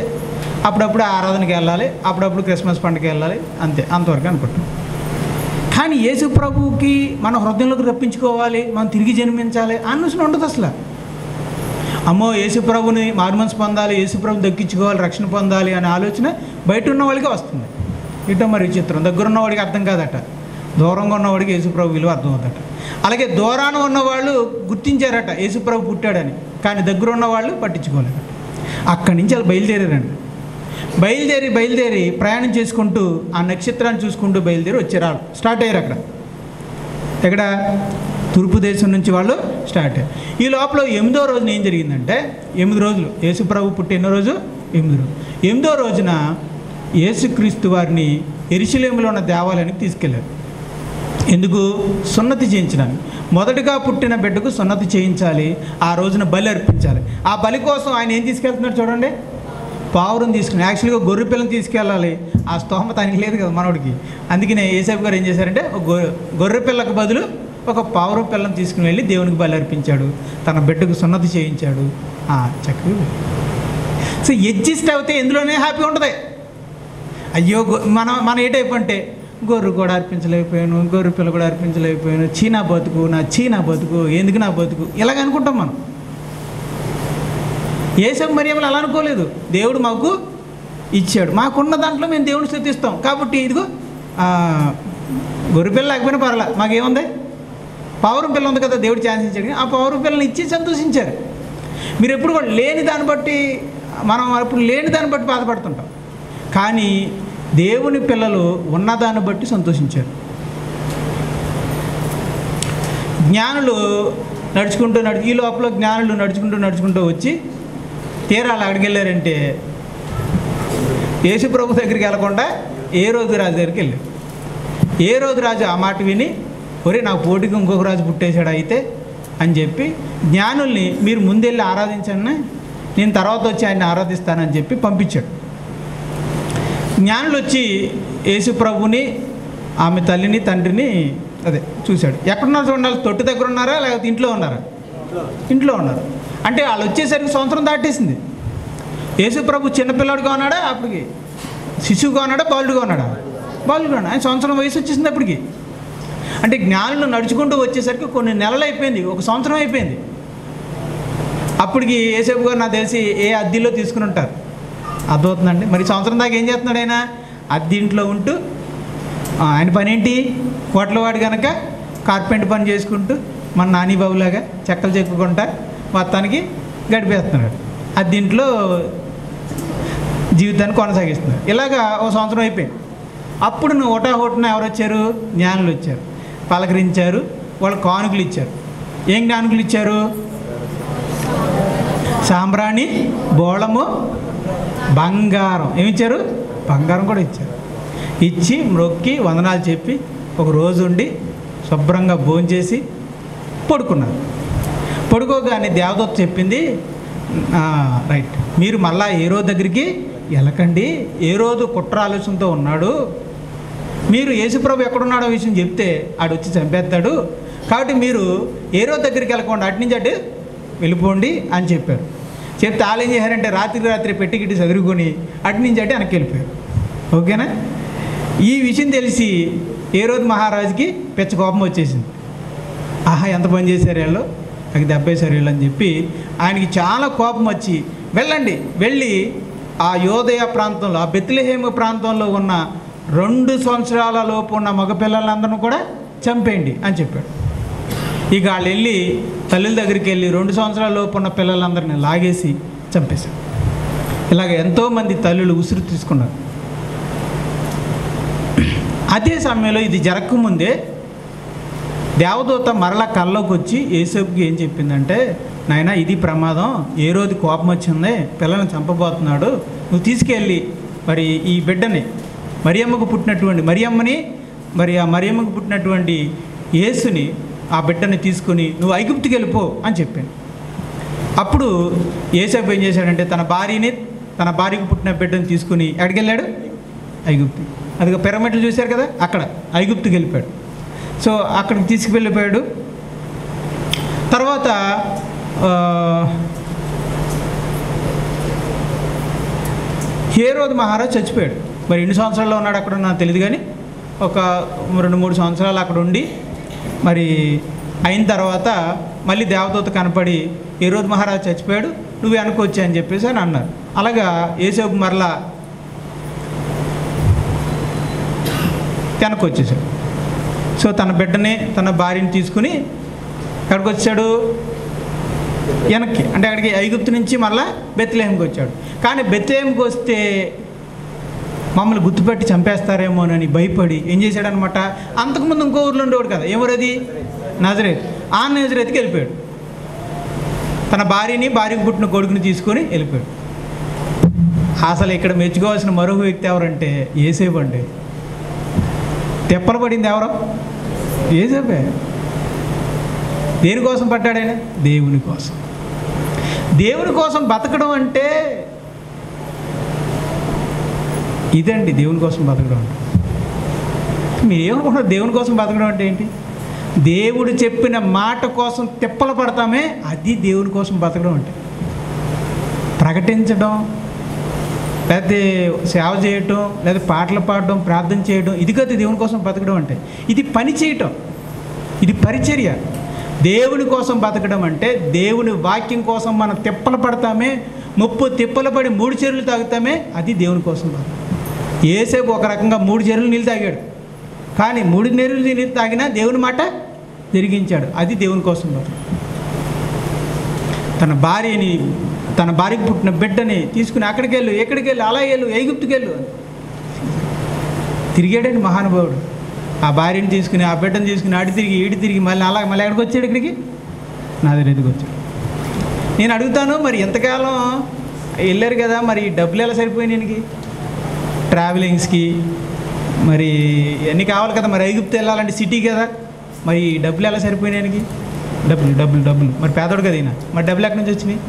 అప్పుడప్పుడు ఆరాధనకి వెళ్ళాలి, అప్పుడప్పుడు క్రిస్మస్ పండుగకి వెళ్ళాలి, అంతే, అంతవరకు అనుకుంటాం. కానీ యేసుప్రభుకి మన హృదయంలోకి రప్పించుకోవాలి, మనం తిరిగి జన్మించాలి అన్నసలు ఉండదు అసలు. అమ్మో యేసుప్రభుని మారుమనసు పొందాలి, యేసుప్రభు దక్కించుకోవాలి, రక్షణ పొందాలి అనే ఆలోచన బయట ఉన్న వాళ్ళకి వస్తుంది. ఇటో మరి విచిత్రం, దగ్గర ఉన్నవాడికి అర్థం కాదట, దూరంగా ఉన్నవాడికి యేసుప్రభు విలువ అర్థం అవుతాట. అలాగే దూరాన ఉన్నవాళ్ళు గుర్తించారట యేసుప్రభు పుట్టాడని, కానీ దగ్గర ఉన్నవాళ్ళు పట్టించుకోలేరు. అక్కడి నుంచి వాళ్ళు బయలుదేరారండి. బయలుదేరి ప్రయాణం చేసుకుంటూ ఆ నక్షత్రాన్ని చూసుకుంటూ బయలుదేరి వచ్చారు. వాళ్ళు స్టార్ట్ అయ్యారు అక్కడ. ఎక్కడ? తూర్పు దేశం నుంచి వాళ్ళు స్టార్ట్ అయ్యారు. ఈ లోపల 8వ రోజున ఏం జరిగిందంటే, 8 రోజులు యేసుప్రభు పుట్టిన రోజు 8 రోజులు. 8వ రోజున యేసుక్రీస్తు వారిని యెరూషలేములో ఉన్న దేవాలయానికి తీసుకెళ్లారు. ఎందుకు? సున్నతి చేయించడానికి. మొదటగా పుట్టిన బిడ్డకు సున్నతి చేయించాలి, ఆ రోజున బలి అర్పించాలి. ఆ బలి కోసం ఆయన ఏం తీసుకెళ్తున్నారు చూడండి, పావురం తీసుకుని. యాక్చువల్గా గొర్రె పిల్లని తీసుకెళ్ళాలి, ఆ స్తోమత ఆయనకి లేదు కదా మనోడికి. అందుకనే యేసయ్య గారు ఏం చేశారంటే, గొర్రె పిల్లకు బదులు ఒక పావురం పిల్లని తీసుకుని వెళ్ళి దేవునికి బలి అర్పించాడు, తన బిడ్డకు సున్నతి చేయించాడు. చక్కగా సో అడ్జస్ట్ అవుతే ఎందులోనే హ్యాపీ ఉంటుంది. అయ్యో మన ఏ టైప్ అంటే, గొర్రె కూడా అర్పించలేకపోయాను, గొర్రె పిల్ల కూడా అర్పించలేకపోయాను, చీనా బతుకు ఎందుకు నా బతుకు, ఇలాగ అనుకుంటాం మనం. యేసయ్య మరియమ్మలు అలా అనుకోలేదు. దేవుడు మాకు ఇచ్చాడు, మాకున్న దాంట్లో మేము దేవుని స్తుతిస్తాం, కాబట్టి ఇదిగో గొర్రె పిల్ల లేకపోయినా పర్వాలా, మాకేముంది, పావురం పిల్ల ఉంది కదా, దేవుడు ఛాన్స్ ఇచ్చాడు, ఆ పావురం పిల్లని ఇచ్చి సంతోషించారు. మీరు ఎప్పుడు కూడా లేని దాన్ని బట్టి, మనం అప్పుడు లేని దాన్ని బట్టి బాధపడుతుంటాం. కానీ దేవుని పిల్లలు ఉన్నదాన్ని బట్టి సంతోషించారు. జ్ఞానులు ఈ లోపల జ్ఞానులు నడుచుకుంటూ వచ్చి తీరాలు అక్కడికి వెళ్ళారంటే, యేసుప్రభు దగ్గరికి వెళ్ళకుండా ఏ రోజు రాజు దగ్గరికి వెళ్ళారు. ఏ రోజు రాజు ఆ మాట విని, ఒరే నాకు పోటీకి ఇంకొక రాజు పుట్టేశాడు అయితే అని చెప్పి జ్ఞానుల్ని మీరు ముందెళ్ళి ఆరాధించండి, నేను తర్వాత వచ్చి ఆయన్ని ఆరాధిస్తానని చెప్పి పంపించాడు. జ్ఞానులు వచ్చి యేసుప్రభుని, ఆమె తల్లిని, తండ్రిని చూశాడు. ఎక్కడున్నారు చూడాలి, తొట్టు దగ్గర ఉన్నారా లేకపోతే ఇంట్లో ఉన్నారా? ఇంట్లో ఉన్నారు. అంటే వాళ్ళు వచ్చేసరికి సంవత్సరం దాటేసింది. యేసుప్రభు చిన్నపిల్లాడుగా ఉన్నాడా, అప్పటికి శిశువుగా ఉన్నాడా, బాలుడుగా ఉన్నాడా? బాలుడుగా ఉన్నాడు. ఆయన సంవత్సరం వయసు వచ్చేసింది అప్పటికి. అంటే జ్ఞానులు నడుచుకుంటూ వచ్చేసరికి కొన్ని నెలలు అయిపోయింది, 1 సంవత్సరం అయిపోయింది. అప్పటికి యేసేపు గారు నాకు తెలిసి ఏ అద్దెలో తీసుకుని ఉంటారు, అర్థమవుతుందండి. మరి సంవత్సరం దాకా ఏం చేస్తున్నాడు ఆయన? అద్దెంట్లో ఉంటూ ఆయన పని ఏంటి? హోటల్వాడు కనుక కార్పెంట్ పని చేసుకుంటూ మన నాని బాబులాగా చెక్కలు చెక్కుకుంటా మొత్తానికి గడిపేస్తున్నాడు, అద్దెంట్లో జీవితాన్ని కొనసాగిస్తున్నాడు. ఇలాగా 1 సంవత్సరం అయిపోయింది. అప్పుడు నువ్వు హోటన ఎవరు వచ్చారు? జ్ఞానులు వచ్చారు, పలకరించారు, వాళ్ళు కానుకలు ఇచ్చారు. ఏం కానుకలు ఇచ్చారు? సాంబ్రాణి, బోళము, బంగారం. ఏమిచ్చారు? బంగారం కూడా ఇచ్చారు. ఇచ్చి మ్రొక్కి వందనాలు చెప్పి ఒక రోజు ఉండి శుభ్రంగా భోంచేసి పడుకున్నారు. పడుకోగానే దేవదూత చెప్పింది, రైట్, మీరు మళ్ళా హేరోదు దగ్గరికి వెళ్ళకండి, హేరోదు కుట్ర ఆలోచనతో ఉన్నాడు, మీరు యేసుప్రభు ఎక్కడున్నాడో విషయం చెప్తే ఆడు వచ్చి చంపేస్తాడు, కాబట్టి మీరు హేరోదు దగ్గరికి వెళ్ళకుండా అటు నుంచి అటు వెళ్ళిపోండి అని చెప్పారు. చెప్తే వాళ్ళు ఏం చేశారంటే రాత్రి పెట్టిగిట్టి చదువుకొని అటు నుంచి అటు వెనక్కి వెళ్ళిపోయారు. ఓకేనా? ఈ విషయం తెలిసి హేరోదు మహారాజుకి పెచ్చ కోపం వచ్చేసింది. ఆహా, ఎంత పని చేశారు వీళ్ళు, నాకు దెబ్బేశారు వీళ్ళు అని చెప్పి ఆయనకి చాలా కోపం వచ్చి, వెళ్ళండి, వెళ్ళి ఆ యోదయ ప్రాంతంలో, ఆ బెత్లెహేము ప్రాంతంలో ఉన్న 2 సంవత్సరాల లోపు ఉన్న మగపిల్లలందరినీ కూడా చంపేయండి అని చెప్పాడు. ఇక వాళ్ళు వెళ్ళి తల్లుల దగ్గరికి వెళ్ళి 2 సంవత్సరాల లోపు ఉన్న పిల్లలందరినీ లాగేసి చంపేశారు. ఇలాగ ఎంతోమంది తల్లులు ఉసురు తీసుకున్నారు. అదే సమయంలో ఇది జరగకముందే దేవదూత మరలా కల్లోకి వచ్చి యేసేపుకి ఏం చెప్పిందంటే, నాయన ఇది ప్రమాదం, ఏ రోజు కోపం వచ్చింది, పిల్లల్ని చంపబోతున్నాడు, నువ్వు తీసుకెళ్ళి మరి ఈ బిడ్డని మరియమ్మకు పుట్టినటువంటి ఆ మరియమ్మకు పుట్టినటువంటి యేసుని, ఆ బిడ్డని తీసుకుని నువ్వు ఐగుప్తుకి వెళ్ళిపో అని చెప్పాను. అప్పుడు యేసేపు ఏం చేశాడంటే తన భార్యకు పుట్టిన బిడ్డని తీసుకుని ఎక్కడికి వెళ్ళాడు? ఐగుప్తు. అదిగో పిరమిడ్లు చూశారు కదా, అక్కడ ఐగుప్తుకి వెళ్ళిపోయాడు. సో అక్కడికి తీసుకువెళ్ళిపోయాడు. తర్వాత హేరోదు మహారాజు చచ్చిపోయాడు. మరి ఎన్ని సంవత్సరాల్లో ఉన్నాడు అక్కడ నాకు తెలియదు, కానీ ఒక 2-3 సంవత్సరాలు అక్కడ ఉండి మరి అయిన తర్వాత మళ్ళీ దేవదూత కనపడి హేరోదు మహారాజు చచ్చిపోయాడు, నువ్వు వెనకొచ్చి అని చెప్పేసి అని అన్నారు. అలాగా యేసేపు మరలా వెనక్కి వచ్చేసాడు. సో తన బిడ్డని తన భార్యని తీసుకుని ఎక్కడికి వచ్చాడు? వెనక్కి, అంటే అక్కడికి ఐగుప్తు నుంచి మళ్ళీ బెత్లెహేముకి వచ్చాడు. కానీ బెత్లెహేముకి వస్తే మమ్మల్ని గుర్తుపెట్టి చంపేస్తారేమోనని భయపడి ఏం చేశాడనమాట, అంతకుముందు ఇంకో ఊర్లో ఉండేవాడు కదా, ఎవరది? నజరేత్. ఆ నజరేత్కి వెళ్ళిపోయాడు. తన భార్యకు పుట్టిన కొడుకుని తీసుకొని వెళ్ళిపోయాడు. అసలు ఇక్కడ మెచ్చుకోవాల్సిన మరో వ్యక్తి ఎవరంటే యేసేపు అండి. తెప్పలు పడింది ఎవరో? యేసేపే. దేనికోసం పడ్డాడైనా? దేవుని కోసం. దేవుని కోసం బతకడం అంటే ఇదండి, దేవుని కోసం బతకడం అంటే. మీరు ఏమనుకుంటున్నారు? దేవుని కోసం బతకడం అంటే ఏంటి? దేవుడు చెప్పిన మాట కోసం తెప్పలు పడతామే, అది దేవుని కోసం బతకడం అంటే. ప్రకటించడం, లేకపోతే సేవ చేయటం, లేదా పాటలు పాడడం, ప్రార్థన చేయడం, ఇది కదా దేవుని కోసం బతకడం అంటే. ఇది పని చేయటం, ఇది పరిచర్య. దేవుని కోసం బతకడం అంటే దేవుని వాక్యం కోసం మనం తిప్పలు పడతామే, 30 తిప్పలు పడి 3 చెరువులు తాగుతామే, అది దేవుని కోసం బతకడం. యేసేపు ఒక రకంగా 3 చెరువులు నీళ్ళు తాగాడు, కానీ 3 చెరువులు నీళ్ళు తాగినా దేవుని మాట జరిగించాడు, అది దేవుని కోసం బతకడం. తన భార్యకు పుట్టిన బిడ్డని తీసుకుని అక్కడికి వెళ్ళు, అలా వెళ్ళు, ఐగుప్తుకి వెళ్ళు అని తిరిగాడండి మహానుభావుడు. ఆ భార్యని తీసుకుని, ఆ బిడ్డను తీసుకుని అటు తిరిగి ఈడు తిరిగి మళ్ళీ ఎక్కడికి వచ్చాడు? ఇక్కడికి నాజరేతుకి వచ్చాడు. నేను అడుగుతాను, మరి ఎంతకాలం వెళ్ళారు కదా, మరి డబ్బులు ఎలా సరిపోయినాయి ఈయనకి? ట్రావెలింగ్స్కి మరి అన్నీ కావాలి కదా, మరి ఐగుప్తు వెళ్ళాలంటే సిటీ కదా, మరి డబ్బులు ఎలా సరిపోయినాయి ఆయనకి? డబ్బులు మరి పేదోడు కదా ఈయన, మరి డబ్బులు ఎక్కడి నుంచి వచ్చినాయి?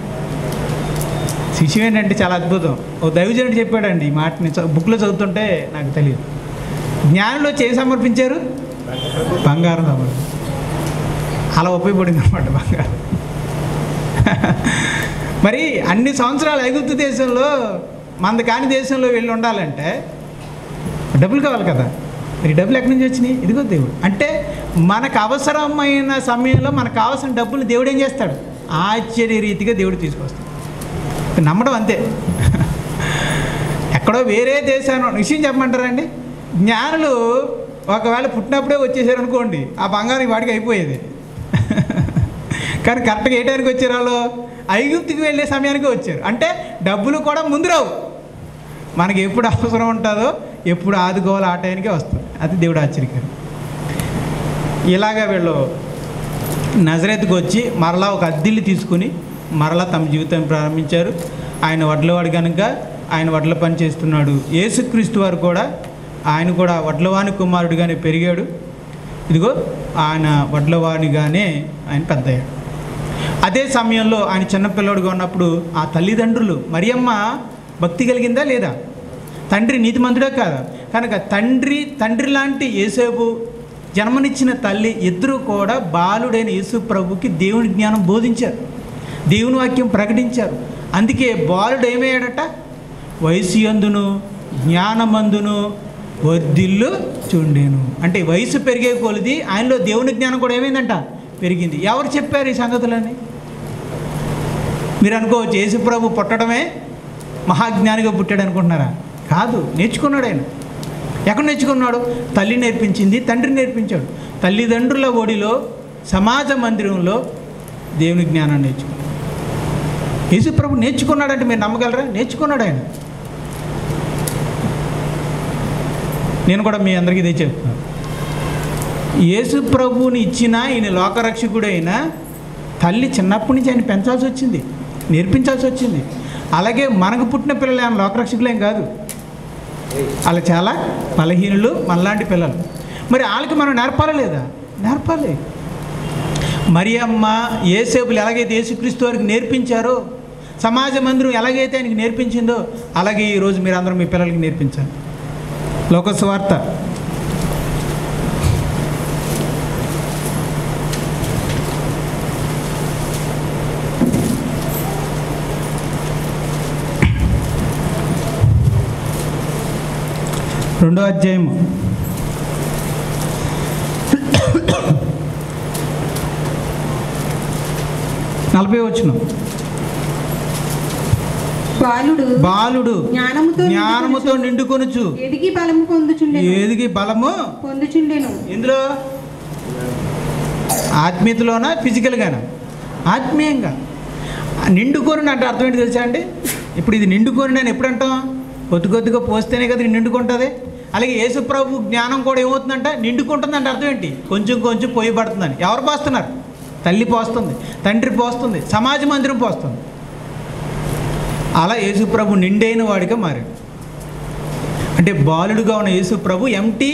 శిష్యం ఏంటంటే చాలా అద్భుతం. ఓ దైవజనుడు చెప్పాడండి ఈ మాటని, బుక్లో చదువుతుంటే నాకు తెలియదు. జ్ఞానంలో చేసి సమర్పించారు? బంగారం సమర్పించారు. అలా ఉపయోగపడింది అన్నమాట బంగారం. మరి అన్ని సంవత్సరాలు ఐగుప్తు దేశంలో, మనది కాని దేశంలో వెళ్ళి ఉండాలంటే డబ్బులు కావాలి కదా, మరి డబ్బులు ఎక్కడి నుంచి వచ్చినాయి? ఇదిగో దేవుడు. అంటే మనకు అవసరమైన సమయంలో మనకు కావాల్సిన డబ్బులు దేవుడు ఏం చేస్తాడు? ఆశ్చర్య రీతిగా దేవుడు తీసుకొస్తాడు. నమ్మడం అంతే. ఎక్కడో వేరే దేశాన్ని విషయం చెప్పమంటారండి. జ్ఞానులు ఒకవేళ పుట్టినప్పుడే వచ్చేసారు అనుకోండి, ఆ బంగారం వాడికి అయిపోయేది. కానీ కరెక్ట్గా ఏ టైంకి వచ్చారు వాళ్ళు? ఐగుప్తుకి వెళ్ళే సమయానికి వచ్చారు. అంటే డబ్బులు కూడా ముందు రావు, మనకి ఎప్పుడు అవసరం ఉంటుందో ఎప్పుడు ఆదుకోవాలో ఆ టైంకే వస్తుంది. అది దేవుడు ఆశ్చర్యకరం. ఇలాగా వీళ్ళు నజరేతుకు వచ్చి మరలా ఒక అద్దెల్ని తీసుకుని మరలా తమ జీవితాన్ని ప్రారంభించారు. ఆయన వడ్లవాడు కనుక ఆయన వడ్ల పని చేస్తున్నాడు. యేసుక్రీస్తు వారు కూడా ఆయన కూడా వడ్లవాని కుమారుడిగానే పెరిగాడు. ఇదిగో ఆయన వడ్లవానిగానే ఆయన పెద్దయ్యాడు. అదే సమయంలో ఆయన చిన్నపిల్లడుగా ఉన్నప్పుడు ఆ తల్లిదండ్రులు, మరియమ్మ భక్తి కలిగిందా లేదా? తండ్రి నీతిమంతుడే కాదా? కనుక తండ్రి లాంటి యేసేపు, జన్మనిచ్చిన తల్లి ఇద్దరు కూడా బాలుడైన యేసు ప్రభుకి దేవుని జ్ఞానం బోధించారు, దేవుని వాక్యం ప్రకటించారు. అందుకే బాలుడు ఏమయ్యాడట? వయసు యందును జ్ఞానమందును వర్ధిల్లు చుండెను. అంటే వయసు పెరిగే కొలది ఆయనలో దేవుని జ్ఞానం కూడా ఏమైందంట? పెరిగింది. ఎవరు చెప్పారు ఈ సంగతులని? మీరు అనుకోవచ్చు యేసు ప్రభు పుట్టడమే మహాజ్ఞానిగా పుట్టాడు అనుకుంటున్నారా? కాదు, నేర్చుకున్నాడు ఆయన. ఎక్కడ నేర్చుకున్నాడు? తల్లి నేర్పించింది, తండ్రి నేర్పించాడు. తల్లిదండ్రుల ఒడిలో సమాజ మందిరంలో దేవుని జ్ఞానాన్ని నేర్చుకున్నాడు. యేసు ప్రభు నేర్చుకున్నాడంటే మీరు నమ్మగలరా? నేర్చుకున్నాడు ఆయన. నేను కూడా మీ అందరికీ ఇదే చెప్తున్నాను. యేసు ప్రభువుని ఇచ్చిన ఈయన లోకరక్షకుడైన తల్లి చిన్నప్పటి నుంచి ఆయన పెంచాల్సి వచ్చింది, నేర్పించాల్సి వచ్చింది. అలాగే మనకు పుట్టిన పిల్లలు ఆయన లోకరక్షకులేం కాదు, వాళ్ళు చాలా బలహీనులు, మనలాంటి పిల్లలు. మరి వాళ్ళకి మనం నేర్పాలా లేదా? నేర్పాలి. మరియమ్మ యేసేపులు ఎలాగైతే యేసుక్రీస్తు వారికి నేర్పించారో, సమాజ మందిరం ఎలాగైతే ఆయనకి నేర్పించిందో, అలాగే ఈరోజు మీరు అందరూ మీ పిల్లలకి నేర్పించాలి. లోక సువార్త 2వ అధ్యాయం 40వ వచనం. బాలుడు జ్ఞానముతో నిండుకొనుచు ఎదిగి బలము పొందుచుండెను. ఇందులో ఆత్మీయతలోనా, ఫిజికల్గానా? ఆత్మీయంగా. నిండుకొని అంటే అర్థం ఏంటి తెలుసా అండి? ఇప్పుడు ఇది నిండుకొని నేను ఎప్పుడు అంటాం? కొద్దిగా పోస్తేనే కదా నిండుకుంటుంది. అలాగే యేసు ప్రభు జ్ఞానం కూడా ఏమవుతుందంట? నిండుకుంటుంది. అంటే అర్థం ఏంటి? కొంచెం పోయబడుతుందని. ఎవరు పోస్తున్నారు? తల్లి పోస్తుంది, తండ్రి పోస్తుంది, సమాజ మందిరం పోస్తుంది. అలా యేసు ప్రభు నిండైన వాడిగా మారాడు. అంటే బాలుడుగా ఉన్న యేసు ప్రభు ఎంటీ,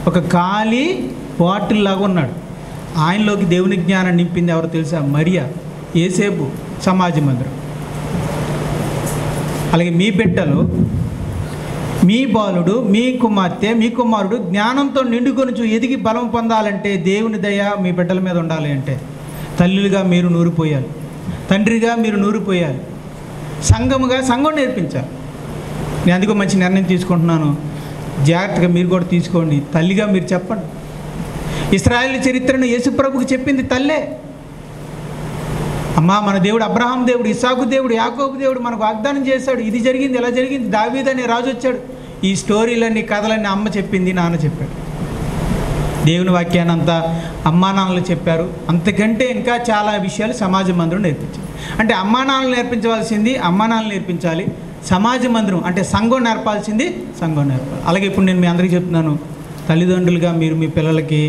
ఒక ఖాళీ బాటిల్ లాగా ఉన్నాడు. ఆయనలోకి దేవుని జ్ఞానం నింపింది ఎవరు తెలుసా? మరియా, యేసేపు, సమాజ మందిరం. అలాగే మీ బిడ్డలు, మీ బాలుడు, మీ కుమార్తె, మీ కుమారుడు జ్ఞానంతో నిండుకొని ఎదిగి బలం పొందాలంటే దేవుని దయ మీ బిడ్డల మీద ఉండాలి. అంటే తల్లులుగా మీరు నూరిపోయాలి, తండ్రిగా మీరు నూరిపోయాలి, సంఘముగా సంఘం నేర్పించాలి. నేను అందుకో మంచి నిర్ణయం తీసుకుంటున్నాను, జాగ్రత్తగా మీరు కూడా తీసుకోండి. తల్లిగా మీరు చెప్పండి. ఇశ్రాయేలు చరిత్రను యేసుప్రభుకి చెప్పింది తల్లే. అమ్మా, మన దేవుడు అబ్రహాం దేవుడు, ఇస్సాకు దేవుడు, యాకోబు దేవుడు మనకు వాగ్దానం చేశాడు. ఇది జరిగింది, ఇలా జరిగింది, దావీదు అనే రాజు వచ్చాడు. ఈ స్టోరీలన్నీ, కథలన్నీ అమ్మ చెప్పింది, నాన్న చెప్పాడు. దేవుని వాక్యాన్ని అంతా అమ్మా నాన్నలు చెప్పారు. అంతకంటే ఇంకా చాలా విషయాలు సమాజ మందిరం నేర్పించారు. అంటే అమ్మా నాన్నలు నేర్పించవలసింది అమ్మా నాన్నలు నేర్పించాలి, సమాజ మందిరం అంటే సంఘం నేర్పాల్సింది సంఘం నేర్పాలి. అలాగే ఇప్పుడు నేను మీ అందరికీ చెప్తున్నాను, తల్లిదండ్రులుగా మీరు మీ పిల్లలకి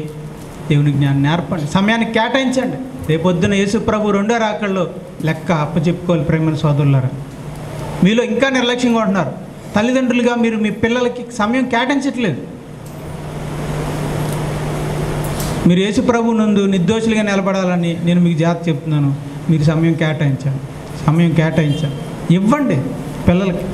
దేవుని జ్ఞానం నేర్పండి, సమయాన్ని కేటాయించండి. రేపొద్దున యేసు ప్రభు 2వ రాకడలో లెక్క అప్పచెప్పుకోవాలి. ప్రేమ సోదరులారా, మీలో ఇంకా నిర్లక్ష్యంగా ఉంటున్నారు. తల్లిదండ్రులుగా మీరు మీ పిల్లలకి సమయం కేటాయించట్లేదు. మీరు యేసు ప్రభు నందు నిర్దోషులుగా నిలబడాలని నేను మీకు జాగ్రత్త చెప్తున్నాను. మీరు సమయం కేటాయించండి, ఇవ్వండి పిల్లలకి.